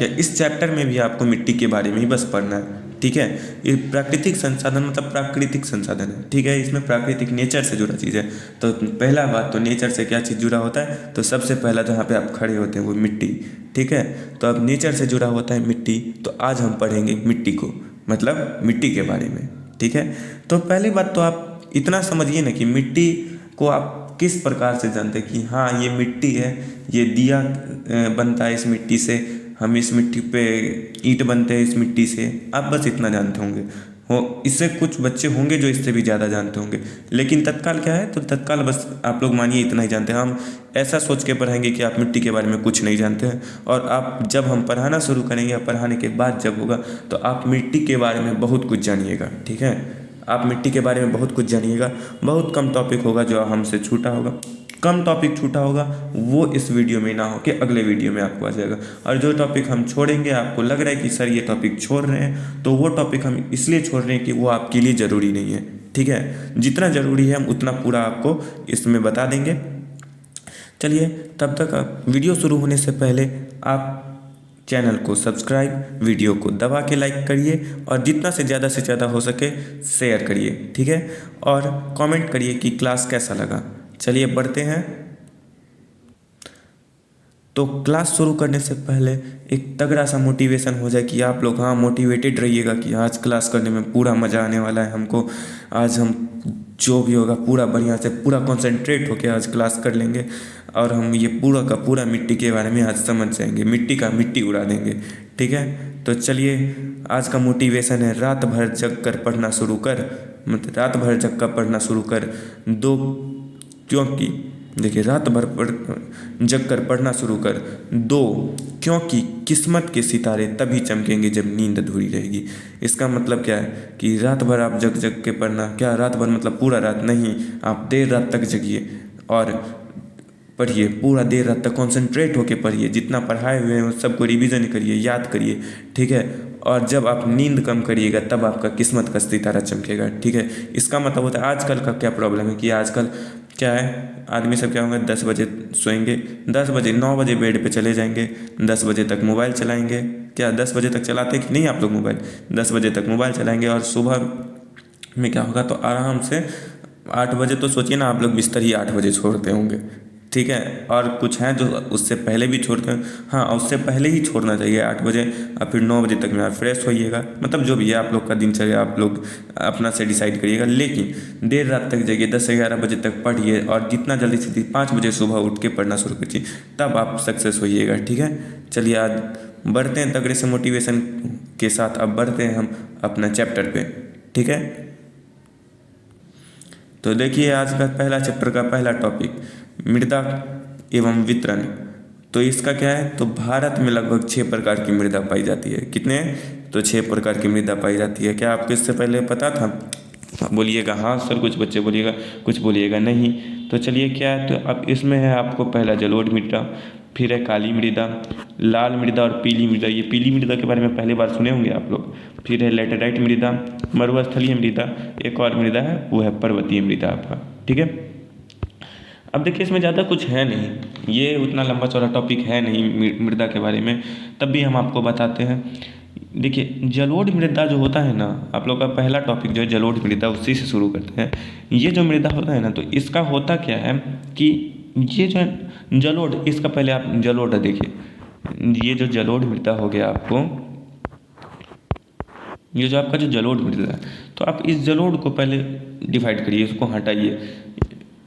इस चैप्टर में भी आपको मिट्टी के बारे में ही बस पढ़ना है। ठीक है, ये प्राकृतिक संसाधन मतलब प्राकृतिक संसाधन है। ठीक है, इसमें प्राकृतिक नेचर से जुड़ा चीज़ है। तो पहला बात तो नेचर से क्या चीज़ जुड़ा होता है, तो सबसे पहला जहाँ पे आप खड़े होते हैं वो मिट्टी। ठीक है, तो अब नेचर से जुड़ा होता है मिट्टी, तो आज हम पढ़ेंगे मिट्टी को, मतलब मिट्टी के बारे में। ठीक है, तो पहली बात तो आप इतना समझिए ना कि मिट्टी को आप किस प्रकार से जानते हैं कि हाँ ये मिट्टी है, ये दिया बनता है इस मिट्टी से, हम इस मिट्टी पे ईंट बनते हैं इस मिट्टी से। आप बस इतना जानते होंगे हो, इससे कुछ बच्चे होंगे जो इससे भी ज़्यादा जानते होंगे, लेकिन तत्काल क्या है, तो तत्काल बस आप लोग मानिए इतना ही जानते हैं। हम ऐसा सोच के पढ़ाएंगे कि आप मिट्टी के बारे में कुछ नहीं जानते हैं, और आप जब हम पढ़ाना शुरू करेंगे या पढ़ाने के बाद जब होगा तो आप मिट्टी के बारे में बहुत कुछ जानिएगा। ठीक है, आप मिट्टी के बारे में बहुत कुछ जानिएगा। बहुत कम टॉपिक होगा जो हमसे छूटा होगा, कम टॉपिक छूटा होगा वो इस वीडियो में ना हो कि अगले वीडियो में आपको आ जाएगा। और जो टॉपिक हम छोड़ेंगे, आपको लग रहा है कि सर ये टॉपिक छोड़ रहे हैं, तो वो टॉपिक हम इसलिए छोड़ रहे हैं कि वो आपके लिए ज़रूरी नहीं है। ठीक है, जितना ज़रूरी है हम उतना पूरा आपको इसमें बता देंगे। चलिए, तब तक वीडियो शुरू होने से पहले आप चैनल को सब्सक्राइब, वीडियो को दबा के लाइक करिए, और जितना से ज़्यादा हो सके शेयर करिए। ठीक है, और कमेंट करिए कि क्लास कैसा लगा। चलिए बढ़ते हैं। तो क्लास शुरू करने से पहले एक तगड़ा सा मोटिवेशन हो जाए कि आप लोग हाँ मोटिवेटेड रहिएगा कि आज क्लास करने में पूरा मज़ा आने वाला है हमको। आज हम जो भी होगा पूरा बढ़िया से पूरा कंसंट्रेट होकर आज क्लास कर लेंगे, और हम ये पूरा का पूरा मिट्टी के बारे में आज समझ जाएंगे, मिट्टी का मिट्टी उड़ा देंगे। ठीक है, तो चलिए आज का मोटिवेशन है, रात भर जग कर पढ़ना शुरू कर, मतलब रात भर जग कर पढ़ना शुरू कर दो, क्योंकि देखिए रात भर जग कर पढ़ना शुरू कर दो, क्योंकि किस्मत के सितारे तभी चमकेंगे जब नींद अधूरी रहेगी। इसका मतलब क्या है कि रात भर आप जग जग के पढ़ना, क्या रात भर मतलब पूरा रात नहीं, आप देर रात तक जगिए और पढ़िए, पूरा देर रात तक कॉन्सेंट्रेट होके पढ़िए, जितना पढ़ाए हुए हैं उस सबको रिवीजन करिए, याद करिए। ठीक है, और जब आप नींद कम करिएगा तब आपका किस्मत का सितारा चमकेगा। ठीक है, इसका मतलब होता है आजकल का क्या प्रॉब्लम है कि आजकल क्या है, आदमी सब क्या होंगे 10 बजे सोएंगे, 10 बजे 9 बजे बेड पे चले जाएंगे, 10 बजे तक मोबाइल चलाएंगे। क्या 10 बजे तक चलाते कि नहीं आप लोग मोबाइल? 10 बजे तक मोबाइल चलाएंगे, और सुबह में क्या होगा, तो आराम से 8 बजे, तो सोचिए ना आप लोग बिस्तर ही 8 बजे छोड़ते होंगे। ठीक है, और कुछ हैं जो उससे पहले भी छोड़ते हैं, हाँ उससे पहले ही छोड़ना चाहिए 8 बजे, और फिर 9 बजे तक में आप फ्रेश होइएगा। मतलब जो भी है आप लोग का दिनचर्या आप लोग अपना से डिसाइड करिएगा, लेकिन देर रात तक जाइए, 10 से 11 बजे तक पढ़िए, और जितना जल्दी से 5 बजे सुबह उठ के पढ़ना शुरू कीजिए, तब आप सक्सेस होइएगा। ठीक है, चलिए आज बढ़ते हैं तगड़े से मोटिवेशन के साथ। अब बढ़ते हैं हम अपना चैप्टर पे। ठीक है, तो देखिए आज का पहला चैप्टर का पहला टॉपिक मृदा एवं वितरण। तो इसका क्या है, तो भारत में लगभग 6 प्रकार की मृदा पाई जाती है। कितने? तो 6 प्रकार की मृदा पाई जाती है। क्या आपको इससे पहले पता था? बोलिएगा हाँ सर, कुछ बच्चे बोलिएगा, कुछ बोलिएगा नहीं। तो चलिए क्या है, तो अब इसमें है आपको पहला जलोढ़ मृदा, फिर है काली मृदा, लाल मृदा और पीली मृदा। ये पीली मृदा के बारे में पहली बार सुने होंगे आप लोग। फिर है लेटेराइट मृदा, मरुस्थलीय मृदा, एक और मृदा है वो है पर्वतीय मृदा आपका। ठीक है, अब देखिए इसमें ज़्यादा कुछ है नहीं, ये उतना लंबा चौड़ा टॉपिक है नहीं मृदा के बारे में, तब भी हम आपको बताते हैं। देखिए जलोढ़ मृदा जो होता है ना, आप लोग का पहला टॉपिक जो है जलोढ़ मृदा, उसी से शुरू करते हैं। ये जो मृदा होता है ना, तो इसका होता क्या है कि ये जो है जलोढ़, इसका पहले आप जलोढ़ देखिए, ये जो जलोढ़ मृदा हो गया आपको, ये जो आपका जो जलोढ़ मृदा है, तो आप इस जलोढ़ को पहले डिवाइड करिए, इसको हटाइए।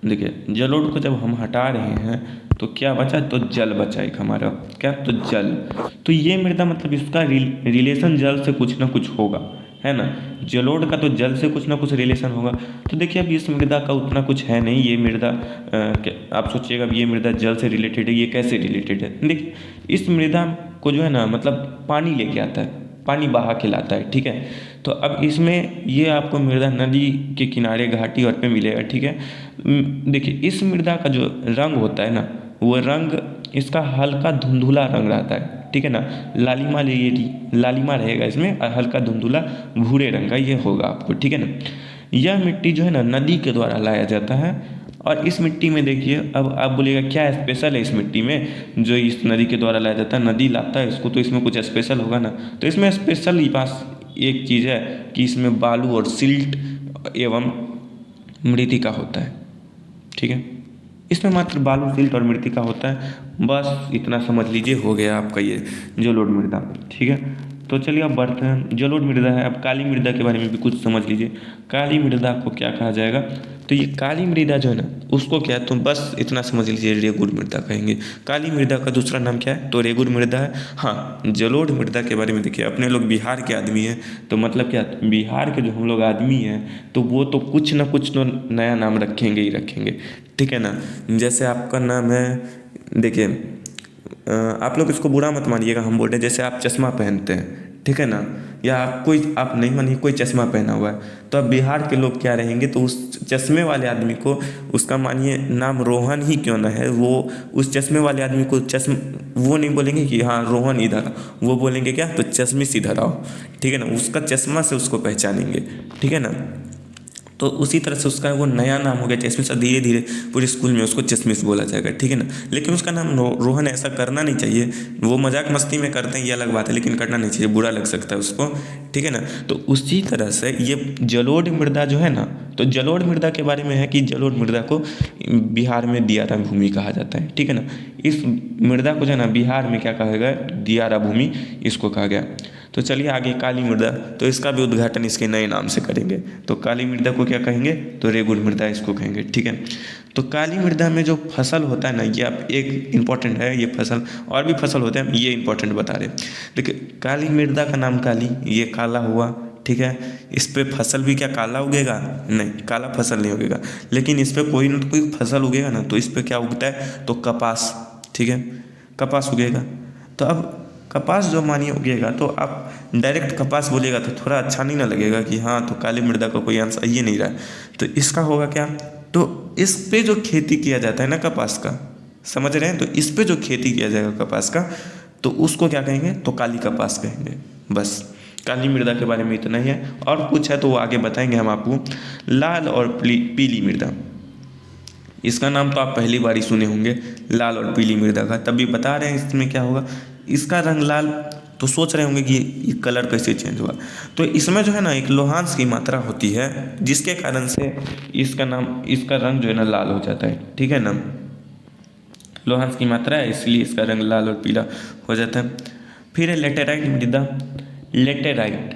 देखिए जलोढ़ को जब हम हटा रहे हैं तो क्या बचा, तो जल बचा एक हमारा, क्या, तो जल। तो ये मृदा मतलब इसका रिलेशन जल से कुछ ना कुछ होगा, है ना। जलोढ़ का तो जल से कुछ ना कुछ रिलेशन होगा। तो देखिए अब इस मृदा का उतना कुछ है नहीं। ये मृदा आप सोचिएगा अब ये मृदा जल से रिलेटेड है, ये कैसे रिलेटेड है? देखिए इस मृदा को जो है ना, मतलब पानी लेके आता है, पानी बहा के लाता है। ठीक है, तो अब इसमें ये आपको मृदा नदी के किनारे घाटी और पे मिलेगा। ठीक है, देखिए इस मृदा का जो रंग होता है ना, वो रंग इसका हल्का धुंधुला रंग रहता है। ठीक है ना, लालिमा रहेगा इसमें, और हल्का धुंधुला भूरे रंग का ये होगा आपको। ठीक है ना, यह मिट्टी जो है ना नदी के द्वारा लाया जाता है, और इस मिट्टी में देखिए, अब आप बोलिएगा क्या स्पेशल है इस मिट्टी में जो इस नदी के द्वारा लाया जाता है, नदी लाता है इसको तो इसमें कुछ स्पेशल होगा ना। तो इसमें स्पेशल ही पास एक चीज़ है कि इसमें बालू और सिल्ट एवं मृतिका होता है। ठीक है, इसमें मात्र बालू, सिल्ट और मृतिका होता है, बस इतना समझ लीजिए, हो गया आपका ये जलोढ़ मृदा। ठीक है, तो चलिए अब बढ़ते हैं। जलोढ़ मृदा है, अब काली मृदा के बारे में भी कुछ समझ लीजिए। काली मृदा को क्या कहा जाएगा, तो ये काली मृदा जो है ना उसको क्या है, तो बस इतना समझ लीजिए, रेगुर मृदा कहेंगे। काली मृदा का दूसरा नाम क्या है, तो रेगुर मृदा है। हाँ, जलोढ़ मृदा के बारे में देखिए, अपने लोग बिहार के आदमी हैं तो मतलब क्या, बिहार के जो हम लोग आदमी हैं तो वो तो कुछ ना कुछ तो नया नाम रखेंगे ही रखेंगे। ठीक है ना, जैसे आपका नाम है, देखिए आप लोग इसको बुरा मत मानिएगा, हम बोल रहे हैं जैसे आप चश्मा पहनते हैं, ठीक है ना, या आप नहीं मानिए कोई चश्मा पहना हुआ है, तो अब बिहार के लोग क्या रहेंगे, तो उस चश्मे वाले आदमी को, उसका मानिए नाम रोहन ही क्यों ना है, वो उस चश्मे वाले आदमी को वो नहीं बोलेंगे कि हाँ रोहन इधर आओ, वो बोलेंगे क्या, तो चश्मिश इधर आओ। ठीक है ना, उसका चश्मा से उसको पहचानेंगे। ठीक है ना, तो उसी तरह से उसका वो नया नाम हो गया चश्मिश, और धीरे धीरे पूरे स्कूल में उसको चश्मिश बोला जाएगा। ठीक है ना, लेकिन उसका नाम रोहन ऐसा करना नहीं चाहिए, वो मजाक मस्ती में करते हैं ये अलग बात है, लेकिन करना नहीं चाहिए, बुरा लग सकता है उसको। ठीक है ना, तो उसी तरह से ये जलोढ़ मृदा जो है ना, तो जलोढ़ मृदा के बारे में है कि जलोढ़ मृदा को बिहार में दियारा भूमि कहा जाता है। ठीक है ना, इस मृदा को जो है ना बिहार में क्या कहा गया, दियारा भूमि इसको कहा गया। तो चलिए आगे काली मृदा, तो इसका भी उद्घाटन इसके नए नाम से करेंगे। तो काली मृदा को क्या कहेंगे, तो रेगुर मृदा इसको कहेंगे। ठीक है, तो काली मृदा में जो फसल होता है ना, ये आप एक इम्पॉर्टेंट है, ये फसल और भी फसल होते हैं, ये इंपॉर्टेंट बता रहे। देखिए काली मृदा का नाम काली, ये काला हुआ। ठीक है, इस पे फसल भी क्या काला उगेगा, नहीं, काला फसल नहीं उगेगा, लेकिन इस पे कोई न कोई फसल उगेगा ना, तो इस पे क्या उगता है, तो कपास। ठीक है, कपास उगेगा। तो अब कपास जो मानिए उगेगा, तो आप डायरेक्ट कपास बोलिएगा तो थोड़ा अच्छा नहीं ना लगेगा कि हाँ तो काली मृदा का कोई आंसर ये नहीं रहा है, तो इसका होगा क्या, तो इस पे जो खेती किया जाता है ना कपास का, समझ रहे हैं, तो इस पे जो खेती किया जाएगा कपास का, तो उसको क्या कहेंगे, तो काली कपास कहेंगे। बस काली मृदा के बारे में इतना ही है, और कुछ है तो वो आगे बताएंगे हम आपको। लाल और पीली मृदा, इसका नाम तो आप पहली बार ही सुने होंगे, लाल और पीली मृदा का, तभी बता रहे हैं इसमें क्या होगा। इसका रंग लाल, तो सोच रहे होंगे कि ये कलर कैसे चेंज हुआ, तो इसमें जो है ना एक लोहांश की मात्रा होती है, जिसके कारण से इसका रंग जो है ना लाल हो जाता है। ठीक है ना, लोहांश की मात्रा है इसलिए इसका रंग लाल और पीला हो जाता है। फिर है लेटेराइट मृदा। लेटेराइट,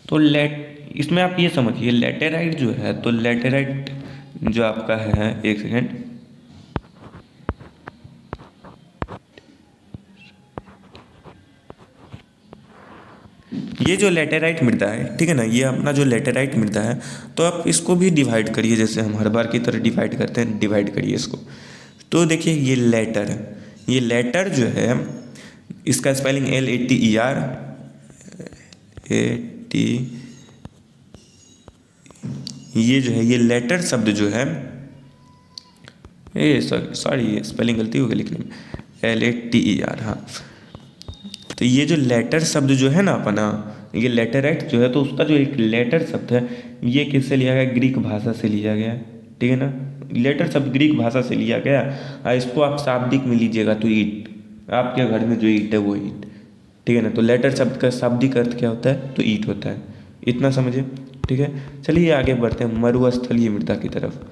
तो इसमें आप ये समझिए, लेटेराइट जो है, तो लेटेराइट जो आपका है, एक सेकेंड, ये जो लेटेराइट मृदा है, ठीक है ना, ये अपना जो लेटेराइट मृदा है, तो आप इसको भी डिवाइड करिए, जैसे हम हर बार की तरह डिवाइड करते हैं, डिवाइड करिए इसको। तो देखिए ये लेटर है, ये लेटर जो है इसका स्पेलिंग LATER, ये जो है, ये लेटर शब्द जो है, सॉरी ये स्पेलिंग गलती हो गई लिखने में, LATER, हाँ। तो ये जो लेटर शब्द जो है ना अपना, ये लेटराइट जो है, तो उसका जो एक लेटर शब्द है, ये किससे लिया गया, ग्रीक भाषा से लिया गया है। ठीक है ना, लेटर शब्द ग्रीक भाषा से लिया गया, इसको आप शाब्दिक में लीजिएगा तो ईट, आपके घर में जो ईट है वो ईट। ठीक है ना, तो लेटर शब्द का शाब्दिक अर्थ क्या होता है, तो ईट होता है, इतना समझिए। ठीक है, चलिए आगे बढ़ते हैं मरुस्थलीय मृदा की तरफ।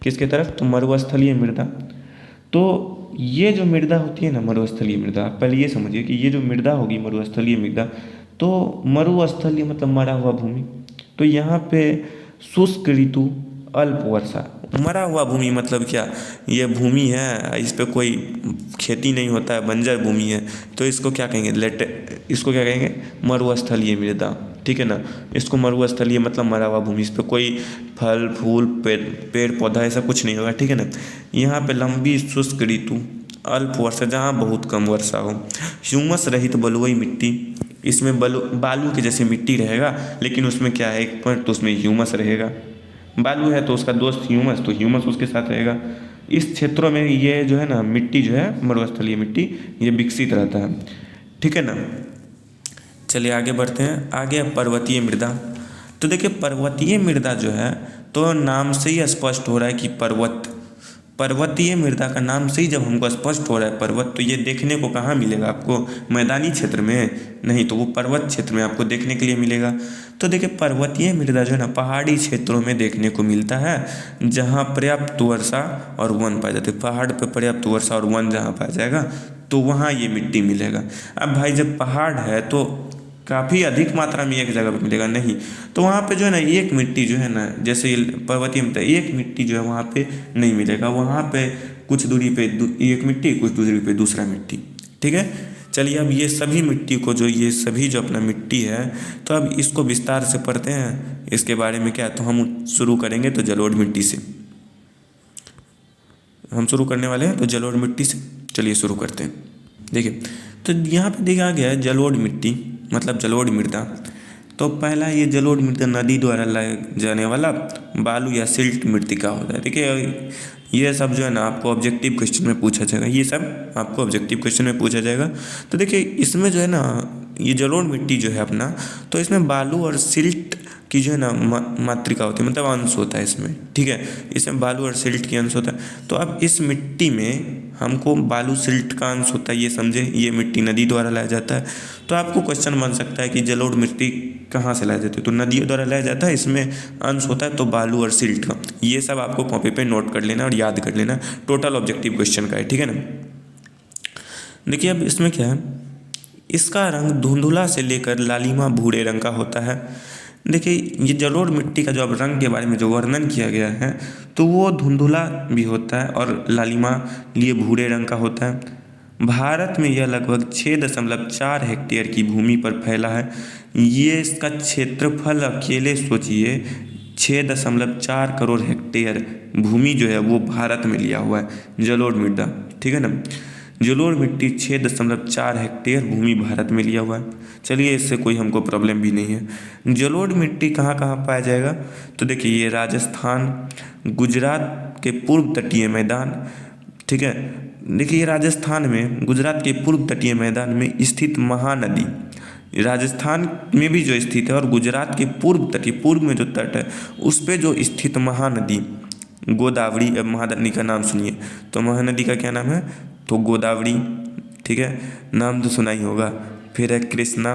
किसके तरफ, तो मरुस्थलीय मृदा। तो ये जो मृदा होती है ना मरुस्थलीय मृदा, पहले ये समझिए कि ये जो मृदा होगी मरुस्थलीय मृदा, तो मरुस्थलीय मतलब मरा हुआ भूमि, तो यहाँ पे शुष्क ऋतु, अल्प वर्षा। मरा हुआ भूमि मतलब क्या, ये भूमि है इस पे कोई खेती नहीं होता है, बंजर भूमि है, तो इसको क्या कहेंगे, इसको क्या कहेंगे, मरुस्थलीय मृदा। ठीक है ना, इसको मरुस्थलीय मतलब मरा हुआ भूमि, इस पर कोई फल फूल पेड़ पौधा ऐसा कुछ नहीं होगा। ठीक है ना, यहाँ पे लंबी शुष्क ऋतु, अल्प वर्षा जहाँ बहुत कम वर्षा हो, ह्यूमस रहित बलुई मिट्टी, इसमें बालू के जैसे मिट्टी रहेगा, लेकिन उसमें क्या है, एक पॉइंट, तो उसमें ह्यूमस रहेगा। बालू है तो उसका दोस्त ह्यूमस, तो ह्यूमस उसके साथ रहेगा। इस क्षेत्रों में ये जो है ना मिट्टी जो है मरुस्थलीय मिट्टी, ये विकसित रहता है। ठीक है ना, चलिए आगे बढ़ते हैं। आगे पर्वतीय मृदा। तो देखिए पर्वतीय मृदा जो है, तो नाम से ही स्पष्ट हो रहा है कि पर्वत पर्वतीय मृदा का नाम से ही जब हमको स्पष्ट हो रहा है पर्वत, तो ये देखने को कहाँ मिलेगा आपको, मैदानी क्षेत्र में नहीं, तो वो पर्वत क्षेत्र में आपको देखने के लिए मिलेगा। तो देखिए पर्वतीय मृदा जो है ना पहाड़ी क्षेत्रों में देखने को मिलता है, जहाँ पर्याप्त वर्षा और वन पाए जाते हैं। पहाड़ पर पर्याप्त वर्षा और वन जहाँ पाया जाएगा तो वहाँ ये मिट्टी मिलेगा। अब भाई जब पहाड़ है तो काफ़ी अधिक मात्रा में एक जगह पे मिलेगा नहीं, तो वहाँ पे जो है ना एक मिट्टी जो है ना, जैसे पर्वतीय में एक मिट्टी जो है वहाँ पे नहीं मिलेगा, वहाँ पे कुछ दूरी पे एक मिट्टी, कुछ दूरी पे दूसरा मिट्टी। ठीक है, चलिए अब ये सभी मिट्टी को जो ये सभी जो अपना मिट्टी है, तो अब इसको विस्तार से पढ़ते हैं इसके बारे में क्या। तो हम शुरू करेंगे तो जलोढ़ मिट्टी से हम शुरू करने वाले हैं, तो जलोढ़ मिट्टी से चलिए शुरू करते हैं। देखिए तो यहाँ पे देखा गया है जलोढ़ मिट्टी मतलब जलोढ़ मृदा। तो पहला ये जलोढ़ मृदा नदी द्वारा लाए जाने वाला बालू या सिल्ट मृतिका होता है। देखिए ये सब जो है ना आपको ऑब्जेक्टिव क्वेश्चन में पूछा जाएगा, ये सब आपको ऑब्जेक्टिव क्वेश्चन में पूछा जाएगा। तो देखिए इसमें जो है ना ये जलोढ़ मिट्टी जो है अपना, तो इसमें बालू और सिल्ट की जो है ना मात्रिका होती है, मतलब अंश होता है इसमें। ठीक है, इसमें बालू और सिल्ट की अंश होता है। तो अब इस मिट्टी में हमको बालू सिल्ट का अंश होता है, ये समझे, ये मिट्टी नदी द्वारा लाया जाता है। तो आपको क्वेश्चन बन सकता है कि जलोढ़ मिट्टी कहाँ से लाया जाती है, तो नदियों द्वारा लाया जाता है, इसमें अंश होता है तो बालू और सिल्ट का। ये सब आपको कॉपी पे नोट कर लेना और याद कर लेना, टोटल ऑब्जेक्टिव क्वेश्चन का है। ठीक है ना। देखिए अब इसमें क्या है, इसका रंग धुंधुला से लेकर लालिमा भूरे रंग का होता है। देखिए ये जलोढ़ मिट्टी का जो अब रंग के बारे में जो वर्णन किया गया है, तो वो धुंधुला भी होता है और लालिमा लिए भूरे रंग का होता है। भारत में यह लगभग 6.4 हेक्टेयर की भूमि पर फैला है। ये इसका क्षेत्रफल अकेले सोचिए 6.4 करोड़ हेक्टेयर भूमि जो है वो भारत में लिया हुआ है जलोढ़ मृदा। ठीक है ना, जलोढ़ मिट्टी 6.4 हेक्टेयर भूमि भारत में लिया हुआ है। चलिए इससे कोई हमको प्रॉब्लम भी नहीं है। जलोढ़ मिट्टी कहाँ कहाँ पाया जाएगा, तो देखिए ये राजस्थान, गुजरात के पूर्व तटीय मैदान। ठीक है, देखिए ये राजस्थान में गुजरात के पूर्व तटीय मैदान में स्थित महानदी, राजस्थान में भी जो स्थित है और गुजरात के पूर्व तटीय, पूर्व में जो तट है उस पे जो स्थित महानदी गोदावरी। अब महानदी का नाम सुनिए, तो महानदी का क्या नाम है, तो गोदावरी। ठीक है, नाम तो सुना ही होगा। फिर है कृष्णा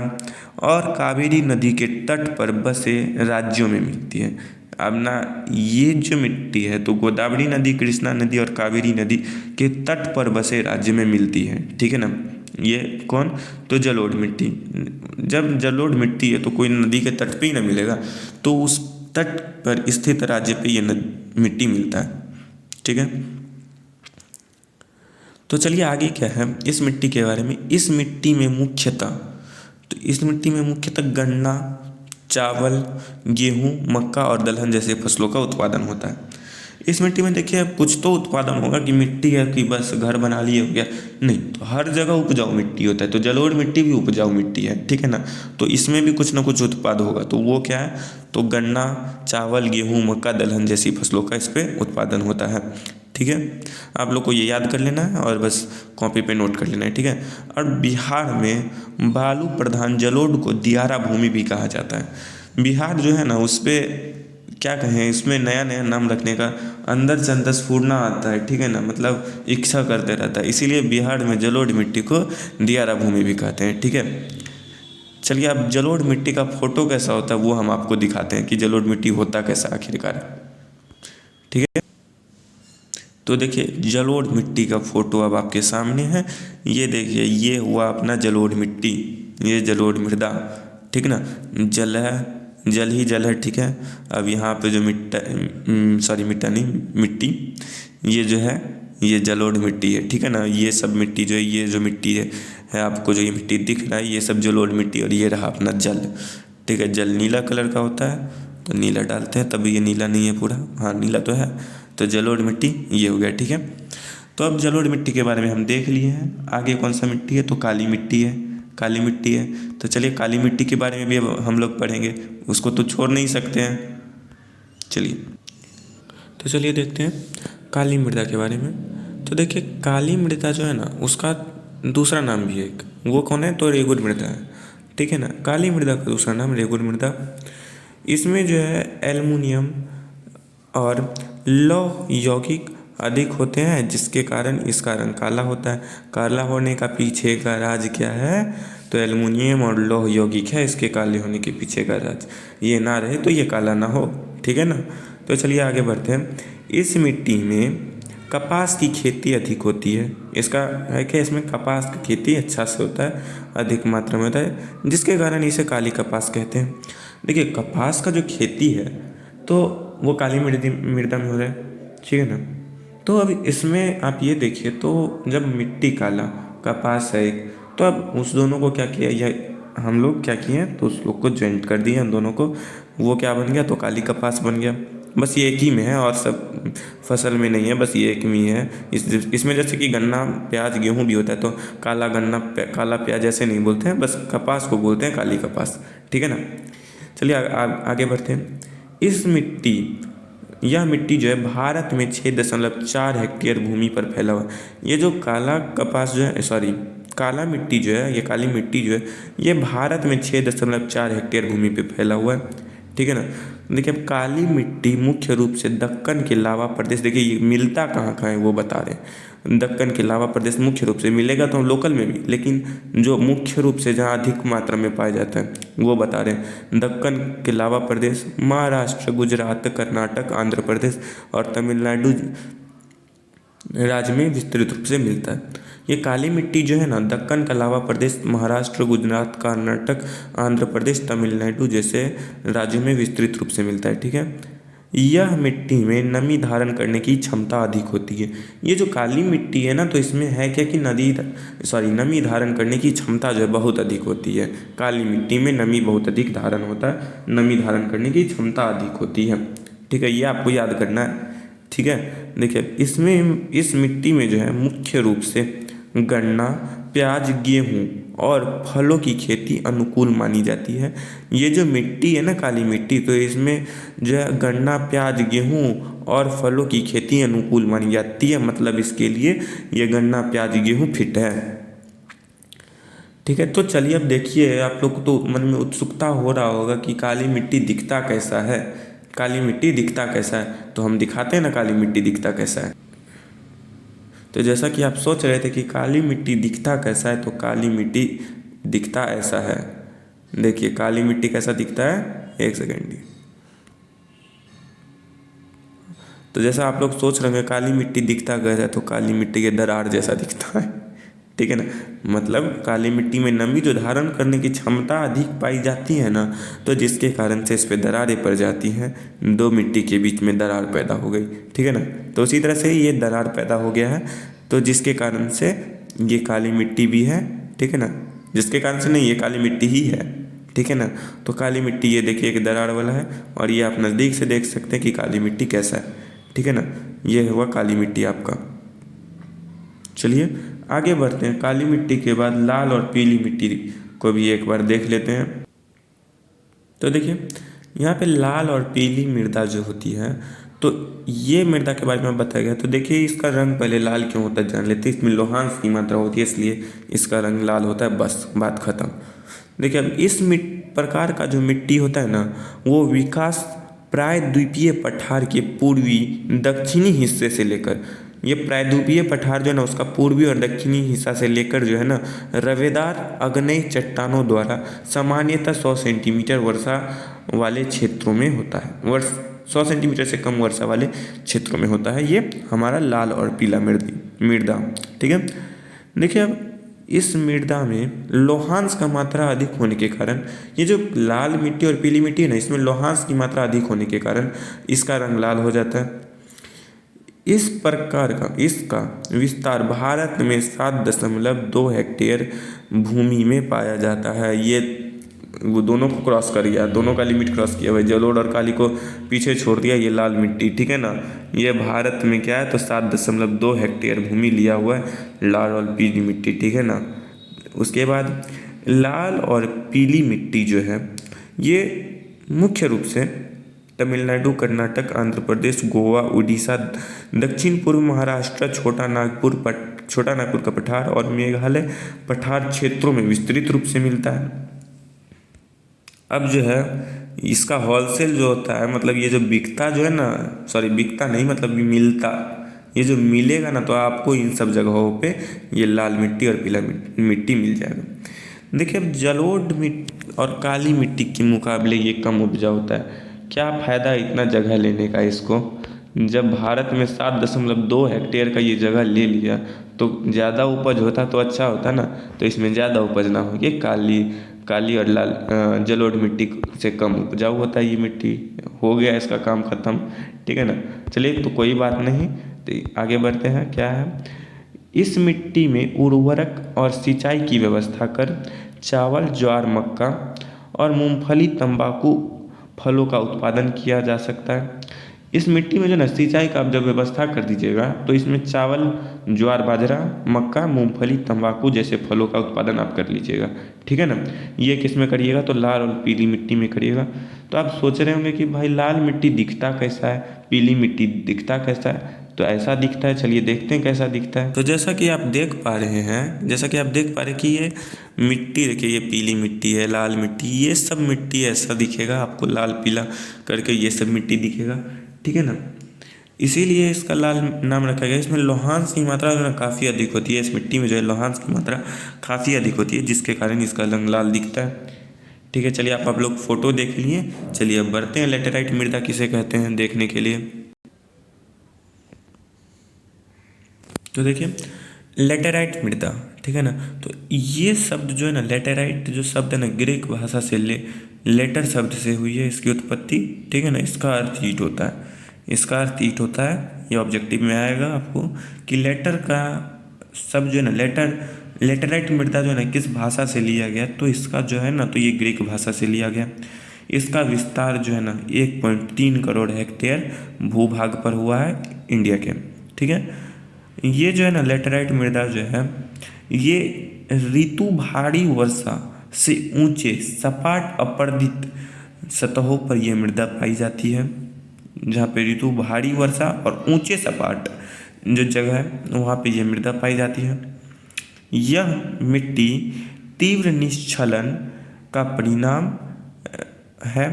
और कावेरी नदी के तट पर बसे राज्यों में मिलती है। अब ना ये जो मिट्टी है तो गोदावरी नदी, कृष्णा नदी और कावेरी नदी के तट पर बसे राज्य में मिलती है। ठीक है ना, ये कौन, तो जलोढ़ मिट्टी। जब जलोढ़ मिट्टी है तो कोई नदी के तट पे ही ना मिलेगा, तो उस तट पर स्थित राज्य पे ये मिट्टी मिलता है। ठीक है, तो चलिए आगे क्या है इस मिट्टी के बारे में। इस मिट्टी में मुख्यतः, तो इस मिट्टी में मुख्यतः गन्ना, चावल, गेहूँ, मक्का और दलहन जैसे फसलों का उत्पादन होता है। इस मिट्टी में देखिए कुछ तो उत्पादन होगा कि मिट्टी है कि बस घर बना लिए हो गया, नहीं, तो हर जगह उपजाऊ मिट्टी होता है। तो जलोढ़ मिट्टी भी उपजाऊ मिट्टी है। ठीक है ना, तो इसमें भी कुछ ना कुछ उत्पाद होगा, तो वो क्या है, तो गन्ना, चावल, गेहूँ, मक्का, दलहन जैसी फसलों का इस पर उत्पादन होता है। ठीक है, आप लोग को ये याद कर लेना है और बस कॉपी पे नोट कर लेना है। ठीक है, और बिहार में बालू प्रधान जलोढ़ को दियारा भूमि भी कहा जाता है। बिहार जो है ना उस पर क्या कहें, इसमें नया नया नाम रखने का अंदर से अंदर स्फुरना आता है। ठीक है ना, मतलब इच्छा करते रहता है, इसीलिए बिहार में जलोढ़ मिट्टी को दियारा भूमि भी कहते हैं। ठीक है, चलिए अब जलोढ़ मिट्टी का फोटो कैसा होता है वो हम आपको दिखाते हैं कि जलोढ़ मिट्टी होता कैसा आखिरकार। ठीक है, तो देखिए जलोढ़ मिट्टी का फोटो अब आपके सामने है। ये देखिए ये हुआ अपना जलोढ़ मिट्टी, ये जलोढ़ मृदा। ठीक ना, जल है, जल ही जल है। ठीक है, अब यहाँ पे जो मिट्टा नहीं मिट्टी, ये जो है ये जलोढ़ मिट्टी है। ठीक है ना, ये सब मिट्टी जो है, ये जो मिट्टी है आपको जो ये मिट्टी दिख रहा है, ये सब जलोढ़ मिट्टी, और ये रहा अपना जल। ठीक है, जल नीला कलर का होता है, तो नीला डालते हैं, तभी ये नीला नहीं है पूरा, हाँ नीला तो है, तो जलोढ़ मिट्टी ये हो गया। ठीक है, तो अब जलोढ़ मिट्टी के बारे में हम देख लिए हैं। आगे कौन सा मिट्टी है, तो काली मिट्टी है, काली मिट्टी है। तो चलिए काली मिट्टी के बारे में भी अब हम लोग पढ़ेंगे, उसको तो छोड़ नहीं सकते हैं। चलिए तो चलिए देखते हैं काली मृदा के बारे में। तो देखिए काली मृदा जो है ना उसका दूसरा नाम भी है एक, वो कौन है, तो रेगुर मृदा है। ठीक है ना, काली मृदा का दूसरा नाम रेगुर मृदा। इसमें जो है एल्युमिनियम और लौह यौगिक अधिक होते हैं, जिसके कारण इसका रंग काला होता है। काला होने का पीछे का राज क्या है? तो एल्युमिनियम और लौह यौगिक है इसके काले होने के पीछे का राज। ये ना रहे तो ये काला ना हो, ठीक है ना। तो चलिए आगे बढ़ते हैं। इस मिट्टी में कपास की खेती अधिक होती है। इसका है कि इसमें कपास की खेती अच्छा से होता है, अधिक मात्रा में होता है, जिसके कारण इसे काली कपास कहते हैं। देखिए कपास का जो खेती है तो वो काली मृदा में हो रहा है, ठीक है ना। तो अब इसमें आप ये देखिए, तो जब मिट्टी काला कपास है एक, तो अब उस दोनों को क्या किया, यह हम लोग क्या किए, तो उस लोग को ज्वाइंट कर दिए उन दोनों को, वो क्या बन गया, तो काली कपास बन गया। बस ये एक ही में है और सब फसल में नहीं है, बस ये एक में ही है। इसमें जैसे कि गन्ना प्याज गेहूँ भी होता है, तो काला गन्ना काला प्याज ऐसे नहीं बोलते हैं, बस कपास को बोलते हैं काली कपास, ठीक है ना। चलिए आगे बढ़ते हैं। यह मिट्टी जो है भारत में 6.4 हेक्टेयर भूमि पर फैला हुआ है। ये जो काला कपास जो है, सॉरी काला मिट्टी जो है, ये काली मिट्टी जो है, ये भारत में 6.4 हेक्टेयर भूमि पे फैला हुआ है, ठीक है ना। देखिए अब काली मिट्टी मुख्य रूप से दक्कन के लावा प्रदेश, देखिए ये मिलता कहाँ कहाँ है वो बता रहे हैं। दक्कन के लावा प्रदेश मुख्य रूप से मिलेगा तो लोकल में भी, लेकिन जो मुख्य रूप से जहाँ अधिक मात्रा में पाया जाता है वो बता रहे हैं। दक्कन के लावा प्रदेश महाराष्ट्र, गुजरात, कर्नाटक, आंध्र प्रदेश और तमिलनाडु राज्य में विस्तृत रूप से मिलता है। ये काली मिट्टी जो है ना, दक्कन का लावा प्रदेश महाराष्ट्र, गुजरात, कर्नाटक, आंध्र प्रदेश, तमिलनाडु जैसे राज्यों में विस्तृत रूप से मिलता है, ठीक है। यह मिट्टी में नमी धारण करने की क्षमता अधिक होती है। ये जो काली मिट्टी है ना, तो इसमें है क्या कि नमी धारण करने की क्षमता जो है बहुत अधिक होती है। काली मिट्टी में नमी बहुत अधिक धारण होता है, नमी धारण करने की क्षमता अधिक होती है, ठीक है। ये आपको याद करना है, ठीक है। देखिए इसमें इस मिट्टी में जो है मुख्य रूप से गन्ना, प्याज, गेहूँ और फलों की खेती अनुकूल मानी जाती है। ये जो मिट्टी है ना काली मिट्टी, तो इसमें जो है गन्ना, प्याज, गेहूँ और फलों की खेती अनुकूल मानी जाती है, मतलब इसके लिए ये गन्ना, प्याज, गेहूँ फिट है, ठीक है। तो चलिए अब देखिए, आप लोग को तो मन में उत्सुकता हो रहा होगा कि काली मिट्टी दिखता कैसा है, काली मिट्टी दिखता कैसा है, तो हम दिखाते हैं ना काली मिट्टी दिखता कैसा है। तो जैसा कि आप सोच रहे थे कि काली मिट्टी दिखता कैसा है, तो काली मिट्टी दिखता ऐसा है। देखिए काली मिट्टी कैसा दिखता है, एक सेकेंड। तो जैसा आप लोग सोच रहे हैं काली मिट्टी दिखता कैसा है, तो काली मिट्टी के दरार जैसा दिखता है, ठीक है ना। मतलब काली मिट्टी में नमी जो धारण करने की क्षमता अधिक पाई जाती है ना, तो जिसके कारण से इस पे दरारें पड़ जाती हैं, दो मिट्टी के बीच में दरार पैदा हो गई, ठीक है ना। तो उसी तरह से ये दरार पैदा हो गया है, तो जिसके कारण से ये काली मिट्टी भी है, ठीक है ना। जिसके कारण से नहीं, ये काली मिट्टी ही है, ठीक है ना। तो काली मिट्टी ये देखिए एक दरार वाला है, और ये आप नज़दीक से देख सकते हैं कि काली मिट्टी कैसा है, ठीक है ना। ये हुआ काली मिट्टी आपका। चलिए आगे बढ़ते हैं। काली मिट्टी के बाद लाल और पीली मिट्टी को भी एक बार देख लेते हैं। तो देखिए यहाँ पे लाल और पीली मृदा जो होती है, तो ये मृदा के बारे में बताया गया। तो देखिए इसका रंग पहले लाल क्यों होता है जान लेते हैं। इसमें लोहांश की मात्रा होती है, इसलिए इसका रंग लाल होता है, बस बात खत्म। देखिए अब इस प्रकार का जो मिट्टी होता है ना, वो विकास प्रायद्वीपीय पठार के पूर्वी दक्षिणी हिस्से से लेकर, ये प्रायद्वीपीय पठार जो है ना, उसका पूर्वी और दक्षिणी हिस्सा से लेकर जो है ना, रवेदार आग्नेय चट्टानों द्वारा सामान्यतः 100 सेंटीमीटर वर्षा वाले क्षेत्रों में होता है। 100 सेंटीमीटर से कम वर्षा वाले क्षेत्रों में होता है ये हमारा लाल और पीला मृदा, ठीक है। देखिए अब इस मृदा में लोहांश का मात्रा अधिक होने के कारण, ये जो लाल मिट्टी और पीली मिट्टी है ना, इसमें लोहांश की मात्रा अधिक होने के कारण इसका रंग लाल हो जाता है। इस प्रकार का इसका विस्तार भारत में 7.2 हेक्टेयर भूमि में पाया जाता है। ये वो दोनों को क्रॉस कर गया, दोनों का लिमिट क्रॉस किया भाई, जलोढ़ और काली को पीछे छोड़ दिया, ये लाल मिट्टी, ठीक है ना। ये भारत में क्या है, तो 7.2 हेक्टेयर भूमि लिया हुआ है लाल और पीली मिट्टी, ठीक है ना। उसके बाद लाल और पीली मिट्टी जो है, ये मुख्य रूप से तमिलनाडु, कर्नाटक, आंध्र प्रदेश, गोवा, उड़ीसा, दक्षिण पूर्व महाराष्ट्र, छोटा नागपुर का पठार और मेघालय पठार क्षेत्रों में विस्तृत रूप से मिलता है। अब जो है इसका होलसेल जो होता है, मतलब ये जो बिकता जो है ना, सॉरी बिकता नहीं मतलब मिलता, ये जो मिलेगा ना तो आपको इन सब जगहों पे ये लाल मिट्टी और पीला मिट्टी मिल जाएगा। देखिए अब जलोढ़ मिट्टी और काली मिट्टी के मुकाबले ये कम उपजाऊ होता है। क्या फ़ायदा इतना जगह लेने का इसको? जब भारत में 7.2 हेक्टेयर का ये जगह ले लिया तो ज़्यादा उपज होता तो अच्छा होता ना। तो इसमें ज़्यादा उपज ना हो, ये काली और लाल जलोढ़ मिट्टी से कम उपजाऊ होता है ये मिट्टी। हो गया इसका काम ख़त्म, ठीक है ना। चलिए तो कोई बात नहीं, तो आगे बढ़ते हैं। क्या है, इस मिट्टी में उर्वरक और सिंचाई की व्यवस्था कर चावल, ज्वार, मक्का और मूंगफली, तंबाकू फलों का उत्पादन किया जा सकता है। इस मिट्टी में जो ना सिंचाई का आप जब व्यवस्था कर दीजिएगा तो इसमें चावल, ज्वार, बाजरा, मक्का, मूंगफली, तंबाकू जैसे फलों का उत्पादन आप कर लीजिएगा, ठीक है ना। ये किस में करिएगा? तो लाल और पीली मिट्टी में करिएगा। तो आप सोच रहे होंगे कि भाई लाल मिट्टी दिखता कैसा है, पीली मिट्टी दिखता कैसा है? तो ऐसा दिखता है, चलिए देखते हैं कैसा दिखता है। तो जैसा कि आप देख पा रहे हैं कि ये मिट्टी देखिए, ये पीली मिट्टी है, लाल मिट्टी, ये सब मिट्टी ऐसा दिखेगा आपको, लाल पीला करके ये सब मिट्टी दिखेगा, ठीक है ना। इसीलिए इसका लाल नाम रखा गया। इसमें लोहांश की मात्रा जो है काफ़ी अधिक होती है, इस मिट्टी में जो है लोहांश की मात्रा काफ़ी अधिक होती है, जिसके कारण इसका रंग लाल दिखता है, ठीक है। चलिए आप लोग फोटो देख लिए, चलिए अब बढ़ते हैं लेटेराइट मृदा किसे कहते हैं देखने के लिए। तो देखिए लेटेराइट मृदा, ठीक है ना। तो ये शब्द जो है ना, लेटेराइट जो शब्द है ना, ग्रीक भाषा से लेटर शब्द से हुई है इसकी उत्पत्ति, ठीक है ना। इसका अर्थ ईंट होता है, इसका अर्थ ईंट होता है। ये ऑब्जेक्टिव में आएगा आपको कि लेटर का शब्द जो है ना, लेटेराइट मृदा जो है ना किस भाषा से लिया गया, तो इसका जो है ना, तो ये ग्रीक भाषा से लिया गया। इसका विस्तार जो है ना 1.3 करोड़ हेक्टेयर भूभाग पर हुआ है इंडिया के, ठीक है। ये जो है ना लेटेराइट मृदा जो है, ये ऋतु भारी वर्षा से ऊंचे सपाट अपर्दित सतहों पर यह मृदा पाई जाती है। जहाँ पे ऋतु भारी वर्षा और ऊंचे सपाट जो जगह है वहाँ पे यह मृदा पाई जाती है। यह मिट्टी तीव्र निस्खलन का परिणाम है।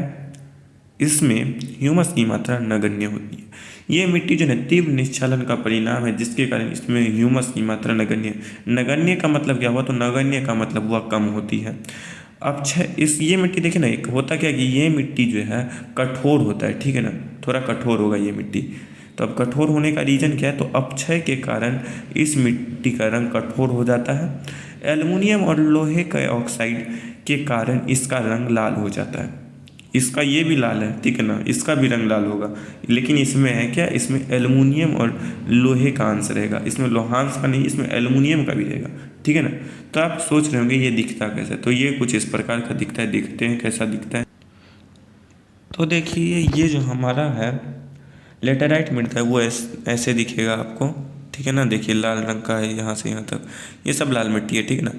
इसमें ह्यूमस की मात्रा नगण्य होती है। ये मिट्टी जो है तीव्र निस्खलन का परिणाम है, जिसके कारण इसमें ह्यूमस की मात्रा नगण्य का मतलब क्या हुआ? तो नगण्य का मतलब हुआ कम होती है। अब ये मिट्टी देखिए ना, एक होता क्या कि ये मिट्टी जो है कठोर होता है, ठीक है ना, थोड़ा कठोर होगा ये मिट्टी। तो अब कठोर होने का रीज़न क्या है? तो अपक्षय के कारण इस मिट्टी का रंग कठोर हो जाता है। एल्युमिनियम और लोहे के ऑक्साइड के कारण इसका रंग लाल हो जाता है। इसका ये भी लाल है, ठीक है ना, इसका भी रंग लाल होगा, लेकिन इसमें है क्या, इसमें एल्युमिनियम और लोहे का अंश रहेगा, इसमें लोहांश का नहीं, इसमें एल्युमिनियम का भी रहेगा, ठीक है ना। तो आप सोच रहे होंगे ये दिखता कैसे? तो ये कुछ इस प्रकार का दिखता है, देखते हैं कैसा दिखता है। तो देखिए ये जो हमारा है लेटेराइट मृदा है वो ऐसे दिखेगा आपको, ठीक है ना। देखिए लाल रंग का है यहाँ से यहाँ तक, ये सब लाल मिट्टी है, ठीक है ना।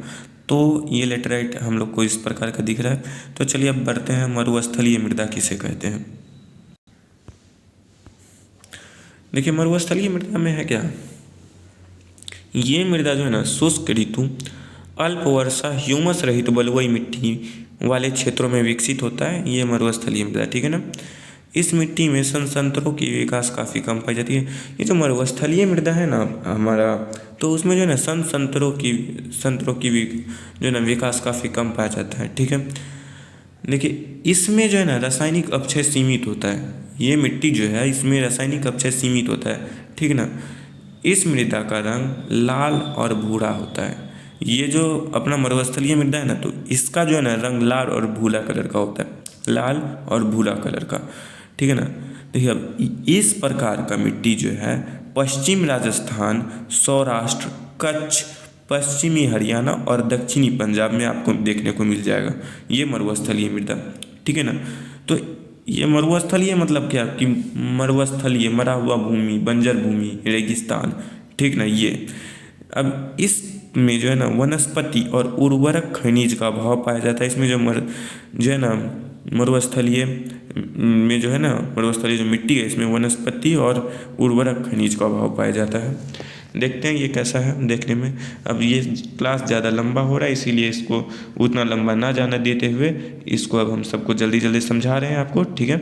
तो ये लेटेराइट हम लोग को इस प्रकार का दिख रहा है। तो चलिए अब बढ़ते हैं, मरुस्थलीय मृदा किसे कहते हैं। देखिए मरुस्थलीय मृदा में है क्या, ये मृदा जो है ना शुष्क ऋतु, अल्प वर्षा, ह्यूमस रहित बलुई मिट्टी वाले क्षेत्रों में विकसित होता है। ये मरुस्थलीय मृदा, ठीक है ना। इस मिट्टी में संतरों की विकास काफ़ी कम पाई जाती है। ये जो मरुस्थलीय मृदा है ना हमारा, तो उसमें जो है ना संतरों की जो है ना विकास काफ़ी कम पाया जाता है, ठीक है। देखिए इसमें जो है ना रासायनिक अपक्षय सीमित होता है। ये मिट्टी जो है इसमें रासायनिक अपक्षय सीमित होता है, ठीक ना। इस मृदा का रंग लाल और भूरा होता है। ये जो अपना मरुस्थलीय मृदा है ना, तो इसका जो है ना रंग लाल और भूरा कलर का होता है, लाल और भूरा कलर का, ठीक है ना। देखिए अब इस प्रकार का मिट्टी जो है पश्चिम राजस्थान, सौराष्ट्र, कच्छ, पश्चिमी हरियाणा और दक्षिणी पंजाब में आपको देखने को मिल जाएगा, ये मरुस्थलीय मृदा, ठीक है ना। तो ये मरुस्थलीय मतलब क्या कि मरुस्थलीय मरा हुआ भूमि, बंजर भूमि, रेगिस्तान, ठीक ना। ये अब इसमें जो है ना वनस्पति और उर्वरक खनिज का अभाव पाया जाता है। इसमें जो है ना मरुस्थलीय में जो है ना मरुस्थलीय जो मिट्टी है इसमें वनस्पति और उर्वरक खनिज का अभाव पाया जाता है। देखते हैं ये कैसा है देखने में। अब ये क्लास ज़्यादा लंबा हो रहा है, इसीलिए इसको उतना लंबा ना जाना देते हुए इसको अब हम सबको जल्दी जल्दी समझा रहे हैं आपको, ठीक है।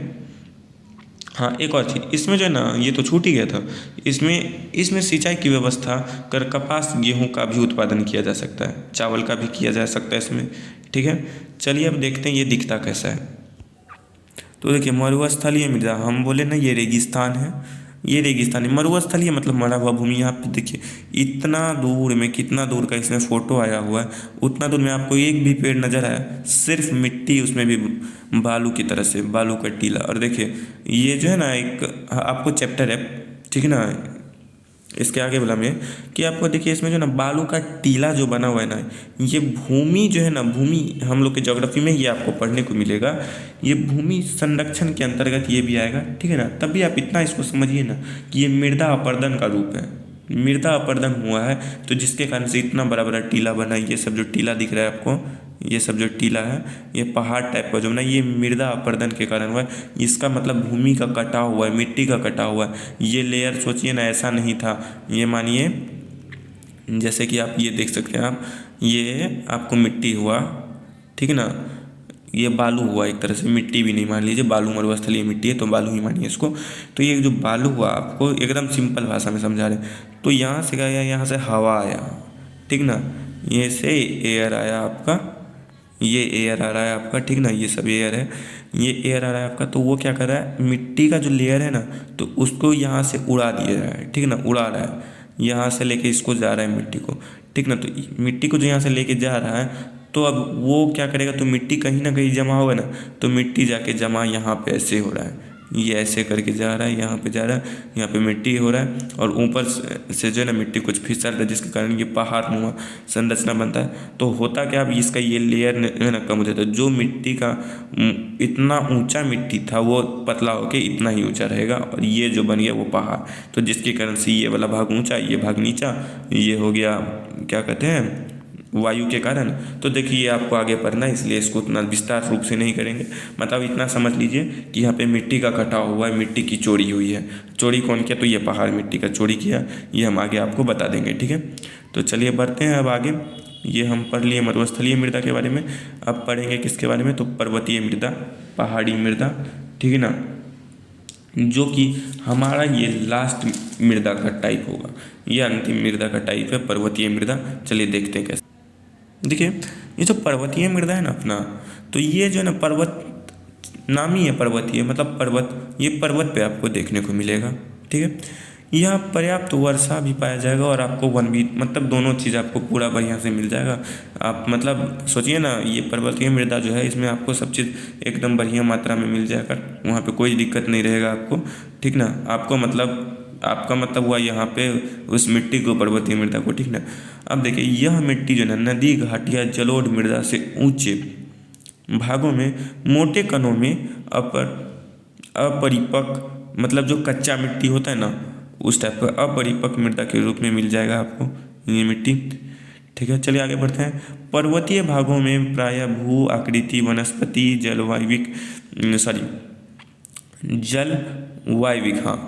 हाँ, एक और चीज़ इसमें जो है ना, ये तो छूट ही गया था। इसमें इसमें सिंचाई की व्यवस्था कर कपास गेहूं का भी उत्पादन किया जा सकता है, चावल का भी किया जा सकता है इसमें। ठीक है, चलिए अब देखते हैं ये दिखता कैसा है। तो देखिए मरुस्थलीय मृदा, हम बोले ना ये रेगिस्तान है, ये रेगिस्तान है। मरुस्थलीय मतलब मरा हुआ भूमि। यहाँ पे देखिए इतना दूर में, कितना दूर का इसमें फ़ोटो आया हुआ है, उतना दूर में आपको एक भी पेड़ नज़र आया, सिर्फ मिट्टी, उसमें भी बालू की तरह से, बालू का टीला। और देखिए ये जो है ना एक आपको चैप्टर है, ठीक है ना, इसके आगे बोला मैं कि आपको देखिए इसमें जो ना बालू का टीला जो बना हुआ है ना, ये भूमि जो है ना, भूमि हम लोग के ज्योग्राफी में ये आपको पढ़ने को मिलेगा। ये भूमि संरक्षण के अंतर्गत ये भी आएगा, ठीक है ना। तभी आप इतना इसको समझिए ना कि ये मृदा अपरदन का रूप है, मृदा अपरदन हुआ है, तो जिसके कारण से इतना बड़ा बड़ा टीला बना है। ये सब जो टीला दिख रहा है आपको, ये सब जो टीला है, ये पहाड़ टाइप का जो बना, ये मृदा अपरदन के कारण हुआ है। इसका मतलब भूमि का कटा हुआ है, मिट्टी का कटा हुआ है। ये लेयर सोचिए ना, ऐसा नहीं था। ये मानिए जैसे कि आप ये देख सकते हैं, आप ये आपको मिट्टी हुआ, ठीक है ना, ये बालू हुआ, एक तरह से मिट्टी भी नहीं मान लीजिए, बालू मरुस्थलीय मिट्टी है तो बालू ही मानिए इसको। तो ये जो बालू हुआ आपको एकदम सिंपल भाषा में समझा रहे, तो यहाँ से गया, यहाँ से हवा आया, ठीक ना, ये से एयर आया आपका, ये एयर आ रहा है आपका, ठीक ना, ये सब एयर है, ये एयर आ रहा है आपका। तो वो क्या कर रहा है, मिट्टी का जो लेयर है ना, तो उसको यहाँ से उड़ा दिया रहा है, ठीक ना, उड़ा रहा है, यहाँ से लेके इसको जा रहा है मिट्टी को, ठीक ना। तो मिट्टी को जो यहाँ से लेके जा रहा है, तो अब वो क्या करेगा, तो मिट्टी कहीं ना कहीं जमा होगा ना, तो मिट्टी जाके जमा यहाँ पे ऐसे हो रहा है, ये ऐसे करके जा रहा है, यहाँ पे जा रहा है, यहाँ पे मिट्टी हो रहा है, और ऊपर से जो है ना मिट्टी कुछ फिसल रहा है, जिसके कारण ये पहाड़ नुमा संरचना बनता है। तो होता क्या, अब इसका ये लेयर है ना कम हो जाता है, जो मिट्टी का इतना ऊंचा मिट्टी था वो पतला होके इतना ही ऊंचा रहेगा, और ये जो बन गया वो पहाड़। तो जिसके कारण से ये वाला भाग ऊंचा, ये भाग नीचा, ये हो गया क्या कहते हैं, वायु के कारण। तो देखिए आपको आगे पढ़ना है, इसलिए इसको उतना विस्तार रूप से नहीं करेंगे। मतलब इतना समझ लीजिए कि यहाँ पे मिट्टी का कटाव हुआ है, मिट्टी की चोरी हुई है। चोरी कौन किया, तो ये पहाड़ मिट्टी का चोरी किया, ये हम आगे आपको बता देंगे, ठीक है। तो चलिए बढ़ते हैं अब आगे। ये हम पढ़ लिए मरुस्थलीय मृदा के बारे में, अब पढ़ेंगे किसके बारे में, तो पर्वतीय मृदा, पहाड़ी मृदा, ठीक है ना, जो कि हमारा ये लास्ट मृदा का टाइप होगा, ये अंतिम मृदा का टाइप है पर्वतीय मृदा। चलिए देखते हैं कैसे। देखिए ये जो पर्वतीय मृदा है ना अपना, तो ये जो है ना पर्वत, नाम ही है पर्वतीय, मतलब पर्वत, ये पर्वत पे आपको देखने को मिलेगा, ठीक है। यहाँ पर्याप्त वर्षा भी पाया जाएगा, और आपको वन भी, मतलब दोनों चीज़ आपको पूरा बढ़िया से मिल जाएगा। आप मतलब सोचिए ना, ये पर्वतीय मृदा जो है, इसमें आपको सब चीज़ एकदम बढ़िया मात्रा में मिल जाएगा, वहाँ पे कोई दिक्कत नहीं रहेगा आपको, ठीक ना। आपको मतलब, आपका मतलब हुआ यहाँ पे उस मिट्टी को, पर्वतीय मृदा को, ठीक ना। अब देखिए यह मिट्टी जो है नदी, घाट या जलोढ़ मृदा से ऊंचे भागों में मोटे कणों में अपरिपक्व, मतलब जो कच्चा मिट्टी होता है ना, उस टाइप का अपरिपक्व मृदा के रूप में मिल जाएगा आपको ये मिट्टी, ठीक है। चलिए आगे बढ़ते हैं। पर्वतीय भागों में प्रायः भू आकृति, वनस्पति,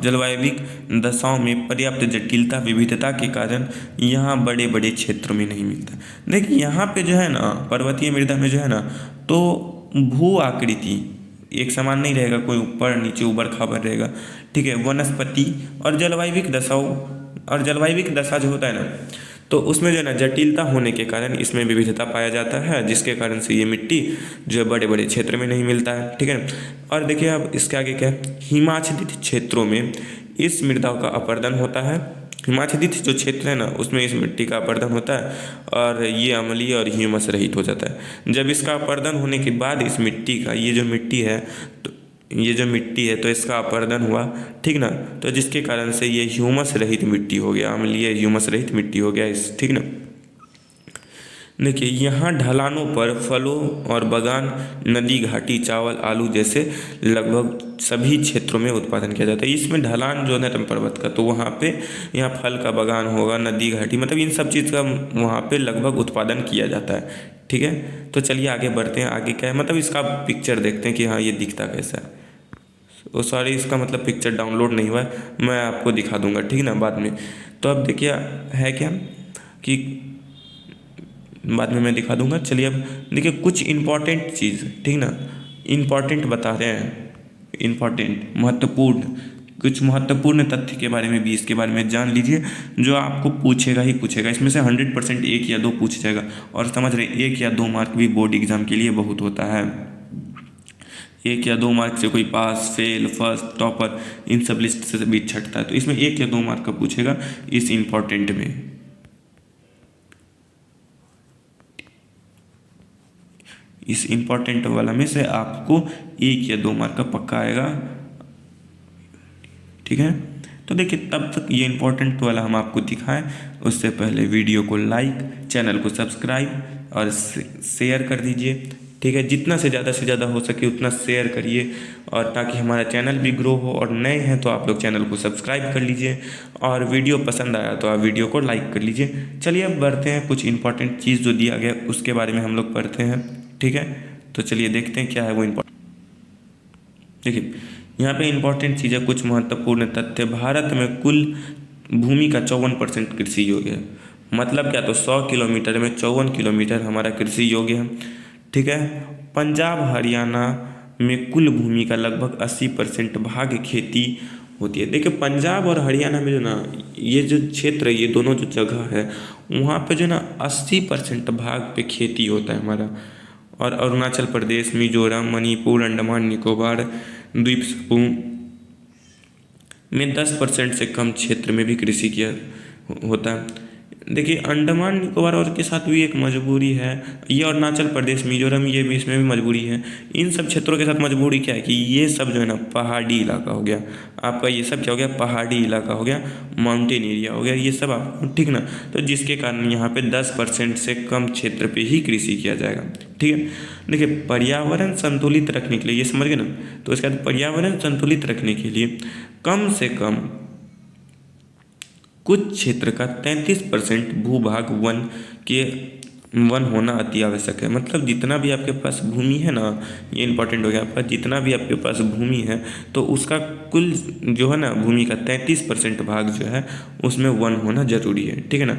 जलवायविक दशाओं में पर्याप्त जटिलता, विविधता के कारण यहाँ बड़े बड़े क्षेत्रों में नहीं मिलता। देखिए यहाँ पे जो है ना पर्वतीय मृदा में जो है ना, तो भू आकृति एक समान नहीं रहेगा, कोई ऊपर नीचे उबड़ खाबड़ रहेगा, ठीक है। वनस्पति और जलवायविक दशाओं, और जलवायविक दशा जो होता है ना, तो उसमें जो है ना जटिलता होने के कारण इसमें विविधता पाया जाता है, जिसके कारण से ये मिट्टी जो है बड़े बड़े क्षेत्र में नहीं मिलता है, ठीक है। और देखिए अब इसके आगे क्या है, हिमाच्छादित क्षेत्रों में इस मृदा का अपरदन होता है। हिमाच्छादित जो क्षेत्र है ना, उसमें इस मिट्टी का अपरदन होता है, और ये अम्लीय और ह्यूमस रहित हो जाता है। जब इसका अपरदन होने के बाद इस मिट्टी का, ये जो मिट्टी है, तो ये जो मिट्टी है तो इसका अपरदन हुआ, ठीक ना, तो जिसके कारण से ये ह्यूमस रहित मिट्टी हो गया, अम्लीय ह्यूमस रहित मिट्टी हो गया इस, ठीक ना। देखिए यहाँ ढलानों पर फलों और बागान, नदी, घाटी, चावल, आलू जैसे लगभग सभी क्षेत्रों में उत्पादन किया जाता है। इसमें ढलान जो है पर्वत का, तो वहाँ पे यहाँ फल का बागान होगा, नदी, घाटी, मतलब इन सब चीज़ का वहाँ पे लगभग उत्पादन किया जाता है, ठीक है। तो चलिए आगे बढ़ते हैं। आगे क्या है, मतलब इसका पिक्चर देखते हैं कि हाँ ये दिखता कैसा है। वो सॉरी, इसका मतलब पिक्चर डाउनलोड नहीं हुआ है, मैं आपको दिखा दूंगा, ठीक ना, बाद में। तो अब देखिए है क्या कि बाद में मैं दिखा दूंगा। चलिए अब देखिए कुछ इम्पॉर्टेंट चीज़, ठीक ना, इम्पॉर्टेंट बता रहे हैं, इम्पॉर्टेंट महत्वपूर्ण कुछ महत्वपूर्ण तथ्य के बारे में भी इसके बारे में जान लीजिए, जो आपको पूछेगा ही पूछेगा। इसमें से 100% 1 या 2 पूछ जाएगा। और समझ रहे 1 या 2 मार्क भी बोर्ड एग्जाम के लिए बहुत होता है। 1 या 2 मार्क से कोई पास, फेल, फर्स्ट, टॉपर इन सब लिस्ट से भी छटता है। तो इसमें 1 या 2 मार्क का पूछेगा इस इम्पॉर्टेंट में। इस इम्पॉर्टेंट वाला में से आपको 1 या 2 मार्क का पक्का आएगा। ठीक है, तो देखिए तब तक ये इम्पोर्टेंट वाला हम आपको दिखाएं, उससे पहले वीडियो को लाइक, चैनल को सब्सक्राइब और शेयर कर दीजिए। ठीक है, जितना से ज़्यादा हो सके उतना शेयर करिए, और ताकि हमारा चैनल भी ग्रो हो। और नए हैं तो आप लोग चैनल को सब्सक्राइब कर लीजिए, और वीडियो पसंद आया तो आप वीडियो को लाइक कर लीजिए। चलिए अब बढ़ते हैं, कुछ इंपॉर्टेंट चीज़ जो दिया गया उसके बारे में हम लोग पढ़ते हैं। ठीक है, तो चलिए देखते हैं क्या है वो इम्पोर्टेंट। देखिए यहाँ पे इंपॉर्टेंट चीज़ है, कुछ महत्वपूर्ण तथ्य। भारत में कुल भूमि का 54% कृषि योग्य है। मतलब क्या, तो 100 किलोमीटर में 54 किलोमीटर हमारा कृषि योग्य है। ठीक है, पंजाब हरियाणा में कुल भूमि का लगभग 80% भाग खेती होती है। देखिए पंजाब और हरियाणा में जो ना ये जो क्षेत्र है, ये दोनों जो जगह है वहाँ पे जो ना 80% भाग पे खेती होता है हमारा। और अरुणाचल प्रदेश, मिजोरम, मणिपुर, अंडमान निकोबार द्वीप समूह में 10% से कम क्षेत्र में भी कृषि किया होता है। देखिए अंडमान निकोबार और के साथ भी एक मजबूरी है, ये अरुणाचल प्रदेश, मिजोरम, ये भी इसमें भी मजबूरी है। इन सब क्षेत्रों के साथ मजबूरी क्या है कि ये सब जो है ना पहाड़ी इलाका हो गया आपका, ये सब क्या हो गया, पहाड़ी इलाका हो गया, माउंटेन एरिया हो गया, ये सब आपको, ठीक ना। तो जिसके कारण यहाँ पे 10% से कम क्षेत्र पे ही कृषि किया जाएगा। ठीक है, देखिए पर्यावरण संतुलित रखने के लिए, ये समझ गए ना, तो इसके बाद पर्यावरण संतुलित रखने के लिए कम से कम कुछ क्षेत्र का 33% भूभाग वन होना अति आवश्यक है। मतलब जितना भी आपके पास भूमि है ना, ये इंपॉर्टेंट हो गया आपका, जितना भी आपके पास भूमि है तो उसका कुल जो है ना भूमि का 33% भाग जो है उसमें वन होना जरूरी है। ठीक है ना।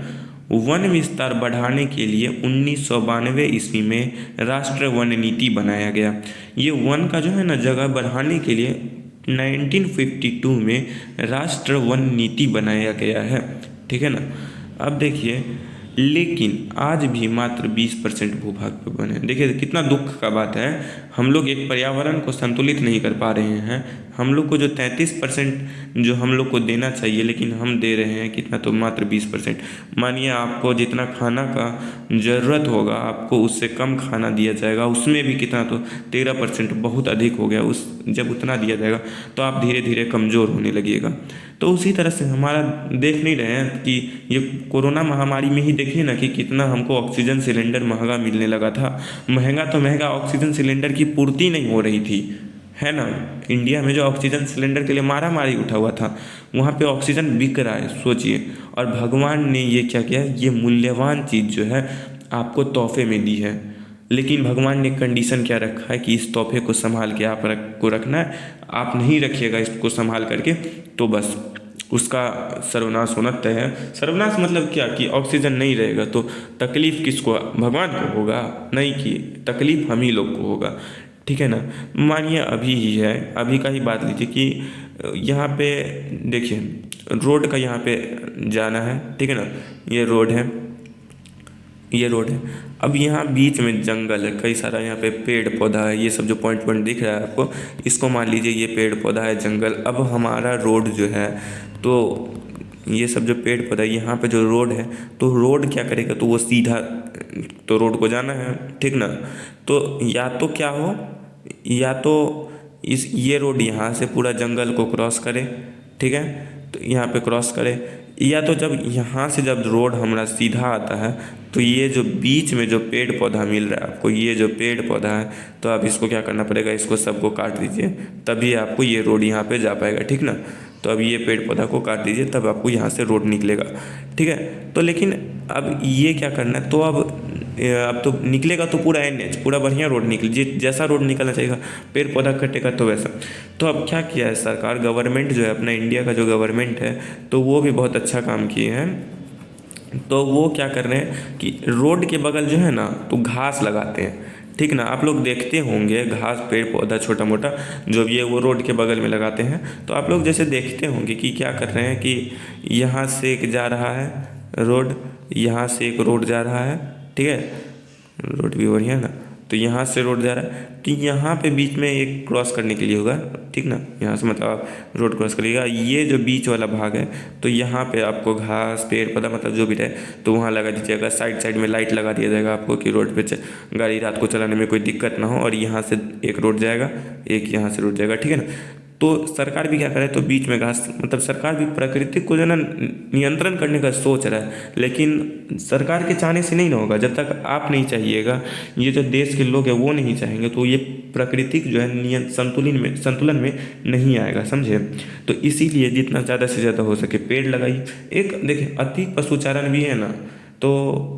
वन विस्तार बढ़ाने के लिए 1992 ईस्वी में राष्ट्रीय वन नीति बनाया गया। ये वन का जो है ना जगह बढ़ाने के लिए 1952 में राष्ट्रीय वन नीति बनाया गया है। ठीक है ना। अब देखिए, लेकिन आज भी मात्र 20% भूभाग पे बने हैं। देखिए कितना दुख का बात है, हम लोग एक पर्यावरण को संतुलित नहीं कर पा रहे हैं। हम लोग को जो 33% जो हम लोग को देना चाहिए, लेकिन हम दे रहे हैं कितना, तो मात्र 20%। मानिए आपको जितना खाना का ज़रूरत होगा आपको उससे कम खाना दिया जाएगा, उसमें भी कितना, तो 13%, बहुत अधिक हो गया। जब उतना दिया जाएगा तो आप धीरे धीरे कमज़ोर होने लगिएगा। तो उसी तरह से हमारा देख नहीं रहे हैं कि ये कोरोना महामारी में ही देखिए ना कि कितना हमको ऑक्सीजन सिलेंडर महंगा मिलने लगा था। महंगा तो महंगा, ऑक्सीजन सिलेंडर की पूर्ति नहीं हो रही थी, है ना। इंडिया में जो ऑक्सीजन सिलेंडर के लिए मारा मारी उठा हुआ था, वहाँ पे ऑक्सीजन बिक रहा है, सोचिए। और भगवान ने ये क्या किया, ये मूल्यवान चीज़ जो है आपको तोहफे में दी है। लेकिन भगवान ने कंडीशन क्या रखा है कि इस तोहफे को संभाल के को रखना है। आप नहीं रखिएगा इसको संभाल करके तो बस उसका सर्वनाश होना तय है। सर्वनाश मतलब क्या कि ऑक्सीजन नहीं रहेगा तो तकलीफ़ किसको, भगवान को होगा, नहीं कि तकलीफ़ हम ही लोग को होगा। ठीक है ना। मानिए अभी ही है, अभी का ही बात लीजिए कि यहाँ पे देखिए रोड का यहाँ पे जाना है, ठीक है ना। ये रोड है, ये रोड है। अब यहाँ बीच में जंगल है, कई सारा यहाँ पे पेड़ पौधा है। ये सब जो पॉइंट दिख रहा है आपको, इसको मान लीजिए ये पेड़ पौधा है, जंगल। अब हमारा रोड जो है, तो ये सब जो पेड़ पौधा है, यहाँ पे जो रोड है, तो रोड क्या करेगा, तो वो सीधा तो रोड को जाना है, ठीक ना। तो या तो क्या हो, या तो ये रोड यहाँ से पूरा जंगल को क्रॉस करे, ठीक है, तो यहाँ पे क्रॉस करे। या तो जब यहाँ से जब रोड हमारा सीधा आता है तो ये जो बीच में जो पेड़ पौधा मिल रहा है आपको, ये जो पेड़ पौधा है, तो आप इसको क्या करना पड़ेगा, इसको सबको काट दीजिए, तभी आपको ये रोड यहाँ पे जा पाएगा, ठीक ना। तो अब ये पेड़ पौधा को काट दीजिए, तब आपको यहाँ से रोड निकलेगा, ठीक है। तो लेकिन अब ये क्या करना है, तो अब तो निकलेगा तो पूरा NH, पूरा बढ़िया रोड निकले, जैसा रोड निकलना चाहिए, पेड़ पौधा कटेगा तो वैसा। तो अब क्या किया है सरकार, गवर्नमेंट जो है अपना इंडिया का जो गवर्नमेंट है, तो वो भी बहुत अच्छा काम किए हैं। तो वो क्या कर रहे हैं कि रोड के बगल जो है ना, तो घास लगाते हैं, ठीक ना। आप लोग देखते होंगे घास पेड़ पौधा छोटा मोटा जो भी है वो रोड के बगल में लगाते हैं, तो आप लोग जैसे देखते होंगे कि क्या कर रहे हैं कि यहाँ से एक जा रहा है रोड, यहाँ से एक रोड जा रहा है, ठीक है, रोड भी बढ़िया है ना। तो यहाँ से रोड जा रहा है, तो यहाँ पे बीच में एक क्रॉस करने के लिए होगा, ठीक ना। यहाँ से मतलब आप रोड क्रॉस करिएगा, ये जो बीच वाला भाग है तो यहाँ पे आपको घास पेड़ पौधा मतलब जो भी रहे तो वहाँ लगा दीजिएगा। साइड साइड में लाइट लगा दिया जाएगा आपको कि रोड पे गाड़ी रात को चलाने में कोई दिक्कत ना हो। और यहाँ से एक रोड जाएगा, एक यहाँ से रोड जाएगा, ठीक है ना। तो सरकार भी क्या करे, तो बीच में घास मतलब सरकार भी प्रकृति को जो है ना नियंत्रण करने का सोच रहा है, लेकिन सरकार के चाहने से नहीं ना होगा। जब तक आप नहीं चाहिएगा, ये जो देश के लोग हैं वो नहीं चाहेंगे, तो ये प्राकृतिक जो है संतुलन में नहीं आएगा, समझे। तो इसीलिए जितना ज़्यादा से ज़्यादा हो सके पेड़ लगाइए। एक देखिए अति पशुचारण भी है ना, तो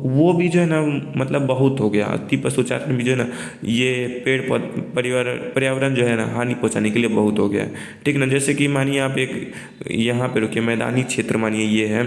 वो भी जो है ना मतलब बहुत हो गया। अति पशुचारण भी जो है ना ये पेड़ पर्यावरण जो है ना हानि पहुंचाने के लिए बहुत हो गया है, ठीक ना। जैसे कि मानिए आप एक यहाँ पे रुकिए, मैदानी क्षेत्र मानिए ये है,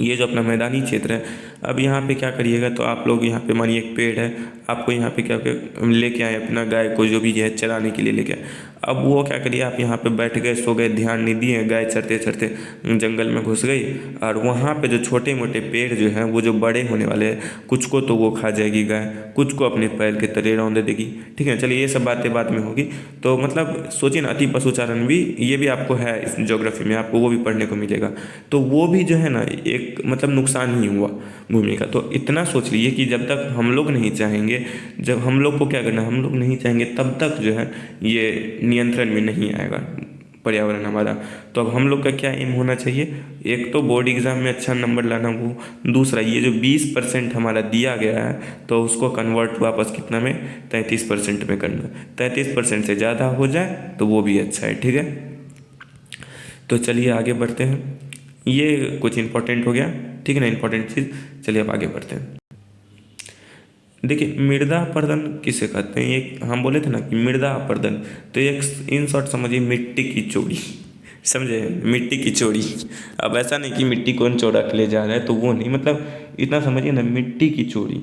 ये जो अपना मैदानी क्षेत्र है, अब यहाँ पे क्या करिएगा, तो आप लोग यहाँ पे मानिए एक पेड़ है, आपको यहाँ पे क्या लेके आए अपना गाय को जो भी है चराने के लिए लेके आए। अब वो क्या करिए, आप यहाँ पे बैठ गए, सो गए, ध्यान नहीं दिए, गाय चरते चरते जंगल में घुस गई, और वहाँ पे जो छोटे मोटे पेड़ जो हैं वो जो बड़े होने वाले हैं, कुछ को तो वो खा जाएगी गाय, कुछ को अपने पैर के तले रौंद देगी, ठीक है। चलिए ये सब बातें बाद में होगी। तो मतलब सोचिए ना, अति पशुचारण भी ये भी आपको है इस ज्योग्राफी में, आपको वो भी पढ़ने को मिलेगा। तो वो भी जो है ना एक मतलब नुकसान ही हुआ भूमि का। तो इतना सोच लीजिए कि जब तक हम लोग नहीं चाहेंगे, जब हम लोग को क्या करना है, हम लोग नहीं चाहेंगे तब तक जो है ये नियंत्रण में नहीं आएगा पर्यावरण हमारा। तो अब हम लोग का क्या एम होना चाहिए, एक तो बोर्ड एग्ज़ाम में अच्छा नंबर लाना, वो दूसरा ये जो 20% हमारा दिया गया है तो उसको कन्वर्ट वापस कितना में 33% में करना। 33% से ज़्यादा हो जाए तो वो भी अच्छा है, ठीक है। तो चलिए आगे बढ़ते हैं, ये कुछ इंपॉर्टेंट हो गया, ठीक है ना, इंपॉर्टेंट चीज़। चलिए अब आगे बढ़ते हैं। देखिए मृदा अपरदन किसे कहते हैं, एक हम बोले थे ना कि मृदा अपरदन, तो एक इन शॉर्ट समझिए मिट्टी की चोरी, समझे, मिट्टी की चोरी। अब ऐसा नहीं कि मिट्टी कौन चोरा के ले जा रहा है, तो वो नहीं, मतलब इतना समझिए ना, मिट्टी की चोरी।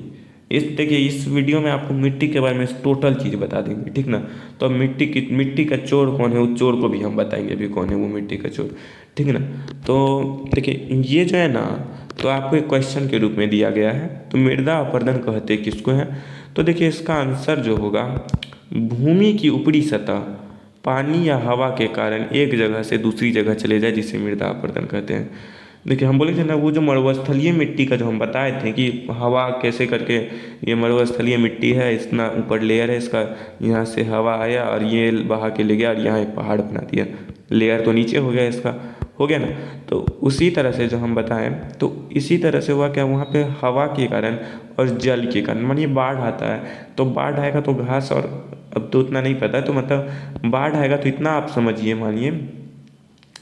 देखिए इस वीडियो में आपको मिट्टी के बारे में टोटल चीज़ बता देंगे, ठीक ना। तो अब मिट्टी का चोर कौन है, उस चोर को भी हम बताएंगे अभी कौन है वो मिट्टी का चोर, ठीक है ना। तो देखिए ये जो है ना, तो आपको एक क्वेश्चन के रूप में दिया गया है, तो मृदा अपरदन कहते किसको है। तो देखिए इसका आंसर जो होगा, भूमि की ऊपरी सतह पानी या हवा के कारण एक जगह से दूसरी जगह चले जाए, जिसे मृदा अपरदन कहते हैं। देखिए हम बोले थे ना, वो जो मरुस्थलीय मिट्टी का जो हम बताए थे कि हवा कैसे करके, ये मरुस्थलीय मिट्टी है, इतना ऊपर लेयर है इसका, यहाँ से हवा आया और ये बहा के ले गया और यहाँ एक पहाड़ बना दिया, लेयर तो नीचे हो गया इसका, हो गया ना। तो उसी तरह से जो हम बताएं, तो इसी तरह से हुआ क्या, वहाँ पे हवा के कारण और जल के कारण, मानिए बाढ़ आता है, तो बाढ़ आएगा तो घास, और अब तो उतना नहीं पता है, तो मतलब बाढ़ आएगा तो इतना आप समझिए, मानिए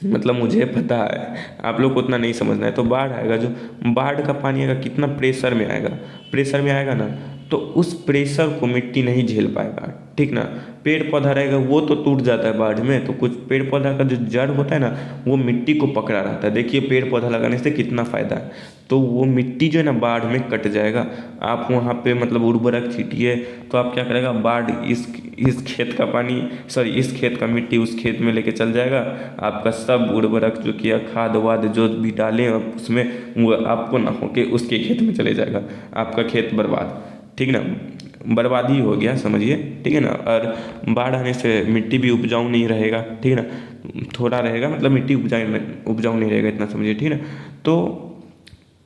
मतलब मुझे पता है, आप लोग को उतना नहीं समझना है। तो बाढ़ आएगा, जो बाढ़ का पानी आएगा कितना प्रेशर में आएगा, प्रेशर में आएगा ना, तो उस प्रेशर को मिट्टी नहीं झेल पाएगा, ठीक ना। पेड़ पौधा रहेगा वो तो टूट जाता है बाढ़ में, तो कुछ पेड़ पौधा का जो जड़ होता है ना वो मिट्टी को पकड़ा रहता है। देखिए पेड़ पौधा लगाने से कितना फ़ायदा है, तो वो मिट्टी जो है ना बाढ़ में कट जाएगा। आप वहाँ पे मतलब उर्वरक छीटिए, तो आप क्या करेगा, बाढ़ इस खेत का पानी, सॉरी इस खेत का मिट्टी उस खेत में लेके चल जाएगा, आपका सब उर्वरक जो किया, खाद वाद जो भी डालें उसमें, वो आपको ना होके उसके खेत में चले जाएगा, आपका खेत बर्बाद, ठीक ना, बर्बादी हो गया समझिए, ठीक है ना। और बाढ़ आने से मिट्टी भी उपजाऊ नहीं रहेगा, ठीक है ना, थोड़ा रहेगा, मतलब मिट्टी उपजाऊ नहीं रहेगा, इतना समझिए, ठीक है ना। तो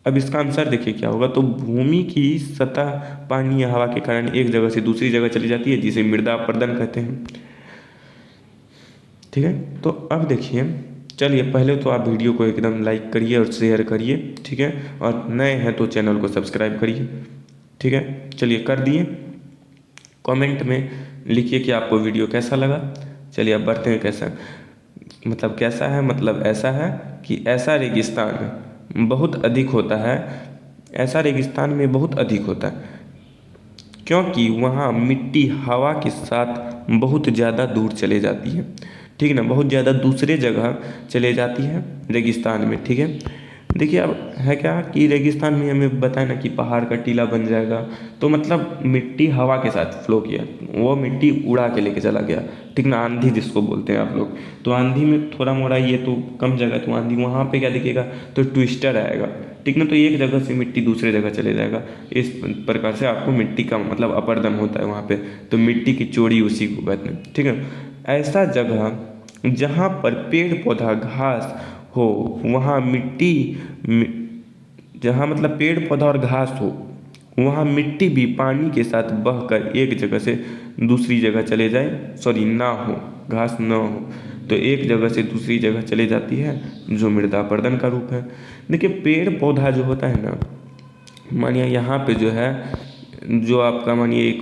अब इसका आंसर देखिए क्या होगा, तो भूमि की सतह पानी या हवा के कारण एक जगह से दूसरी जगह चली जाती है, जिसे मृदा अपरदन कहते हैं, ठीक है। तो अब देखिए, चलिए पहले तो आप वीडियो को एकदम लाइक करिए और शेयर करिए, ठीक है, और नए हैं तो चैनल को सब्सक्राइब करिए, ठीक है। चलिए कर दिए, कमेंट में लिखिए कि आपको वीडियो कैसा लगा। चलिए अब बढ़ते हैं, कैसा मतलब कैसा है, मतलब ऐसा है कि ऐसा रेगिस्तान बहुत अधिक होता है, ऐसा रेगिस्तान में बहुत अधिक होता है, क्योंकि वहाँ मिट्टी हवा के साथ बहुत ज़्यादा दूर चले जाती है, ठीक है ना, बहुत ज़्यादा दूसरे जगह चले जाती है रेगिस्तान में, ठीक है। देखिए अब है क्या कि रेगिस्तान में हमें बताया ना कि पहाड़ का टीला बन जाएगा, तो मतलब मिट्टी हवा के साथ फ्लो किया, वो मिट्टी उड़ा के लेके चला गया, ठीक ना, आंधी जिसको बोलते हैं आप लोग। तो आंधी में थोड़ा मोड़ा ये तो कम जगह, तो आंधी वहाँ पे क्या दिखेगा, तो ट्विस्टर आएगा, ठीक ना, तो एक जगह से मिट्टी दूसरे जगह चले जाएगा। इस प्रकार से आपको मिट्टी का मतलब अपरदन होता है वहाँ पे, तो मिट्टी की चोरी उसी को कहते हैं, ठीक है। ऐसा जगह जहाँ पर पेड़ पौधा घास हो, वहाँ मिट्टी जहाँ मतलब पेड़ पौधा और घास हो, वहाँ मिट्टी भी पानी के साथ बहकर एक जगह से दूसरी जगह चले जाए, सॉरी ना हो, घास ना हो, तो एक जगह से दूसरी जगह चले जाती है, जो मृदा अपरदन का रूप है। देखिए पेड़ पौधा जो होता है ना, मानिए यहाँ पे जो है, जो आपका मानिए एक,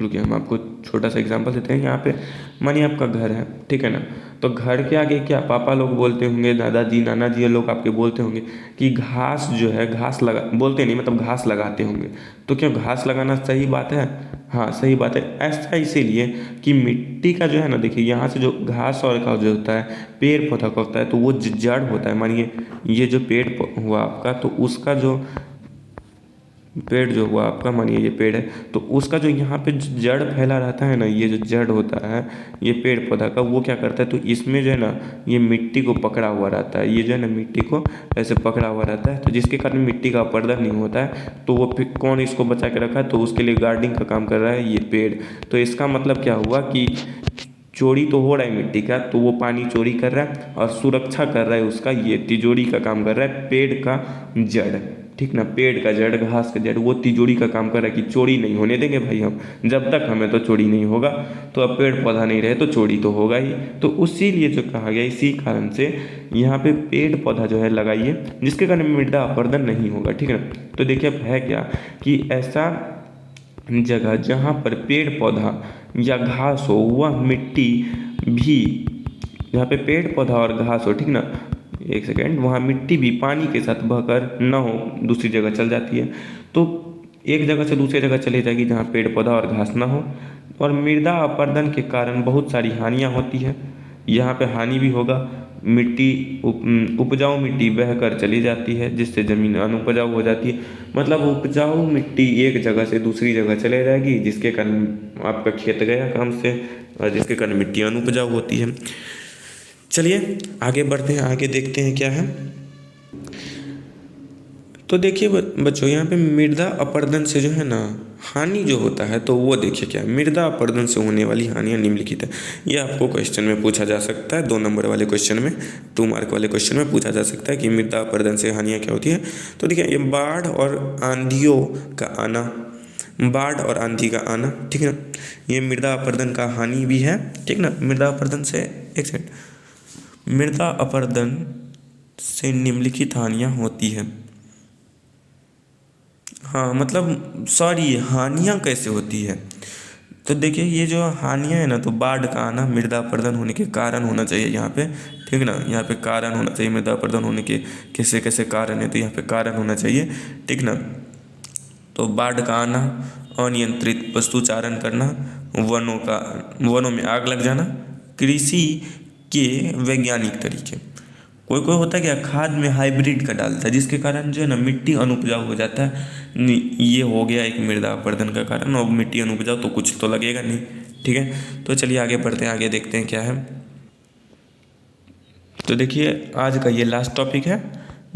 रुकिए हम आपको छोटा सा एग्जांपल देते हैं। यहाँ पे मानिए आपका घर है, ठीक है ना, तो घर के आगे क्या पापा लोग बोलते होंगे, दादाजी नाना जी लोग आपके बोलते होंगे कि घास जो है, घास लगा, बोलते नहीं मतलब घास लगाते होंगे। तो क्या घास लगाना सही बात है? हाँ सही बात है। ऐसा इसीलिए कि मिट्टी का जो है ना, देखिए यहाँ से जो घास और का जो होता है, पेड़ पौधा का होता है, तो वो जड़ होता है। मानिए ये जो पेड़ हुआ आपका, तो उसका जो पेड़ जो हुआ आपका, मानिए ये पेड़ है, तो उसका जो यहाँ पे जड़ फैला रहता है ना, ये जो जड़ होता है ये पेड़ पौधा का, वो क्या करता है, तो इसमें जो है ना ये मिट्टी को पकड़ा हुआ रहता है, ये जो है ना मिट्टी को ऐसे पकड़ा हुआ रहता है, तो जिसके कारण मिट्टी का अपरदन नहीं होता है। तो वो फिर कौन इसको बचा के रखा है, तो उसके लिए गार्डिंग का काम कर रहा है ये पेड़। तो इसका मतलब क्या हुआ कि चोरी तो हो रहा है मिट्टी का, तो वो पानी चोरी कर रहा है, और सुरक्षा कर रहा है उसका, ये तिजोरी का काम कर रहा है पेड़ का जड़, ठीक ना, पेड़ का जड़, घास का जड़, वो तिजोरी का काम कर रहा है कि चोरी नहीं होने देंगे भाई हम, जब तक हमें तो चोरी नहीं होगा। तो अब पेड़ पौधा नहीं रहे तो चोरी तो होगा ही। तो उसी लिए जो कहा गया, इसी कारण से यहाँ पे पेड़ पौधा जो है लगाइए, जिसके कारण मृदा अपरदन नहीं होगा, ठीक है ना। तो देखिए अब है क्या कि ऐसा जगह जहाँ पर पेड़ पौधा या घास हो, वह मिट्टी भी, जहाँ पे पेड़ पौधा और घास हो, ठीक ना, एक सेकेंड, वहाँ मिट्टी भी पानी के साथ बहकर न हो दूसरी जगह चल जाती है। तो एक जगह से दूसरी जगह चली जाएगी जहाँ पेड़ पौधा और घास ना हो। और मृदा अपरदन के कारण बहुत सारी हानियाँ होती हैं। यहाँ पे हानि भी होगा, मिट्टी उपजाऊ मिट्टी बहकर चली जाती है, जिससे ज़मीन अनुपजाऊ हो जाती है। मतलब उपजाऊ मिट्टी एक जगह से दूसरी जगह चले जाएगी, जिसके कारण आपका खेत गया काम से, और जिसके कारण मिट्टी अनुपजाऊ होती है। चलिए आगे बढ़ते हैं, आगे देखते हैं क्या है। तो देखिए बच्चों, यहाँ पे मृदा अपरदन से जो है ना हानि जो होता है, तो वो देखिए क्या है। मृदा अपरदन से होने वाली हानियाँ निम्नलिखित है। ये आपको क्वेश्चन में पूछा जा सकता है, 2 नंबर वाले क्वेश्चन में, 2 मार्क वाले क्वेश्चन में पूछा जा सकता है कि मृदा अपरदन से हानियाँ क्या होती है। तो देखिए ये बाढ़ और आंधियों का आना, बाढ़ और आंधी का आना, ठीक है ना, ये मृदा अपरदन का हानि भी है, ठीक ना। मृदा अपरदन से, एक सेकंड, मृदा अपरदन से निम्नलिखित हानियाँ होती है। हाँ मतलब सॉरी, हानियाँ कैसे होती है, तो देखिए ये जो हानियाँ है ना, तो बाढ़ का आना मृदा अपरदन होने के कारण होना चाहिए यहाँ पे, ठीक ना। यहाँ पे कारण होना चाहिए, मृदा अपरदन होने के कैसे कैसे कारण है, तो यहाँ पे कारण होना चाहिए, ठीक ना। तो बाढ़ का आना, अनियंत्रित पशुचारण करना, वनों में आग लग जाना, कृषि के वैज्ञानिक तरीके, कोई कोई होता है क्या, खाद में हाइब्रिड का डालता है, जिसके कारण जो है ना मिट्टी अनुपजाऊ हो जाता है। ये हो गया एक मृदा अपरदन का कारण, और मिट्टी अनुपजाऊ तो कुछ तो लगेगा नहीं, ठीक है। तो चलिए आगे बढ़ते हैं, आगे देखते हैं क्या है। तो देखिए आज का ये लास्ट टॉपिक है,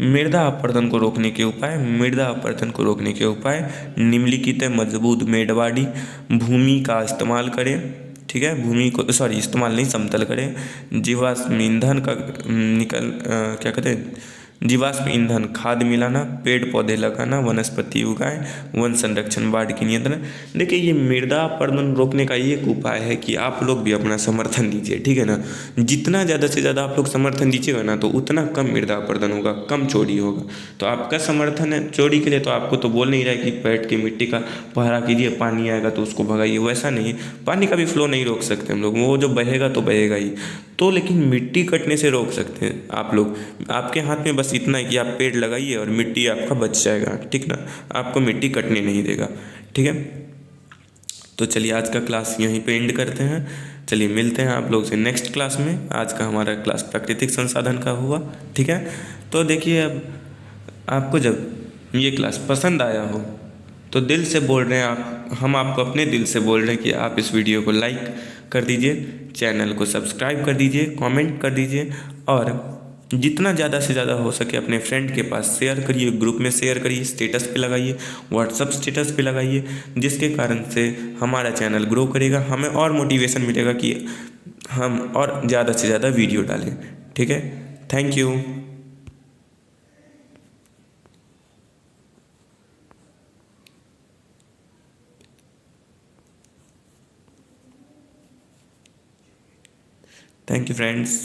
मृदा अपरदन को रोकने के उपाय। मृदा अपरदन को रोकने के उपाय निम्नलिखित है। मजबूत मेड़वाड़ी, भूमि का इस्तेमाल करें, ठीक है, भूमि को सॉरी इस्तेमाल नहीं, समतल करें। जीवाश्म ईंधन का क्या कहते हैं, जीवाश्म ईंधन, खाद मिलाना, पेड़ पौधे लगाना, वनस्पति उगाएं, वन संरक्षण, बाढ़ की नियंत्रण। देखिए ये मृदा अपरदन रोकने का एक उपाय है कि आप लोग भी अपना समर्थन दीजिए, ठीक है ना। जितना ज़्यादा से ज़्यादा आप लोग समर्थन दीजिएगा ना, तो उतना कम मृदा अपरदन होगा, कम चोरी होगा। तो आपका समर्थन है चोरी के लिए, तो आपको तो बोल नहीं रहा है कि बैठ के मिट्टी का पहरा कीजिए, पानी आएगा तो उसको भगाइए, वैसा नहीं। पानी का भी फ्लो नहीं रोक सकते हम लोग, वो जो बहेगा तो बहेगा ही। तो लेकिन मिट्टी कटने से रोक सकते हैं आप लोग। आपके हाथ में बस इतना है कि आप पेड़ लगाइए और मिट्टी आपका बच जाएगा, ठीक ना, आपको मिट्टी कटने नहीं देगा, ठीक है। तो चलिए आज का क्लास यहीं पे एंड करते हैं। चलिए मिलते हैं आप लोग से नेक्स्ट क्लास में। आज का हमारा क्लास प्राकृतिक संसाधन का हुआ, ठीक है। तो देखिए अब आपको जब ये क्लास पसंद आया हो तो दिल से बोल रहे हैं हम आपको अपने दिल से बोल रहे हैं कि आप इस वीडियो को लाइक कर दीजिए, चैनल को सब्सक्राइब कर दीजिए, कमेंट कर दीजिए और जितना ज़्यादा से ज़्यादा हो सके अपने फ्रेंड के पास शेयर करिए, ग्रुप में शेयर करिए, स्टेटस पे लगाइए, व्हाट्सअप स्टेटस पे लगाइए, जिसके कारण से हमारा चैनल ग्रो करेगा, हमें और मोटिवेशन मिलेगा कि हम और ज़्यादा से ज़्यादा वीडियो डालें, ठीक है। Thank you. Thank you friends.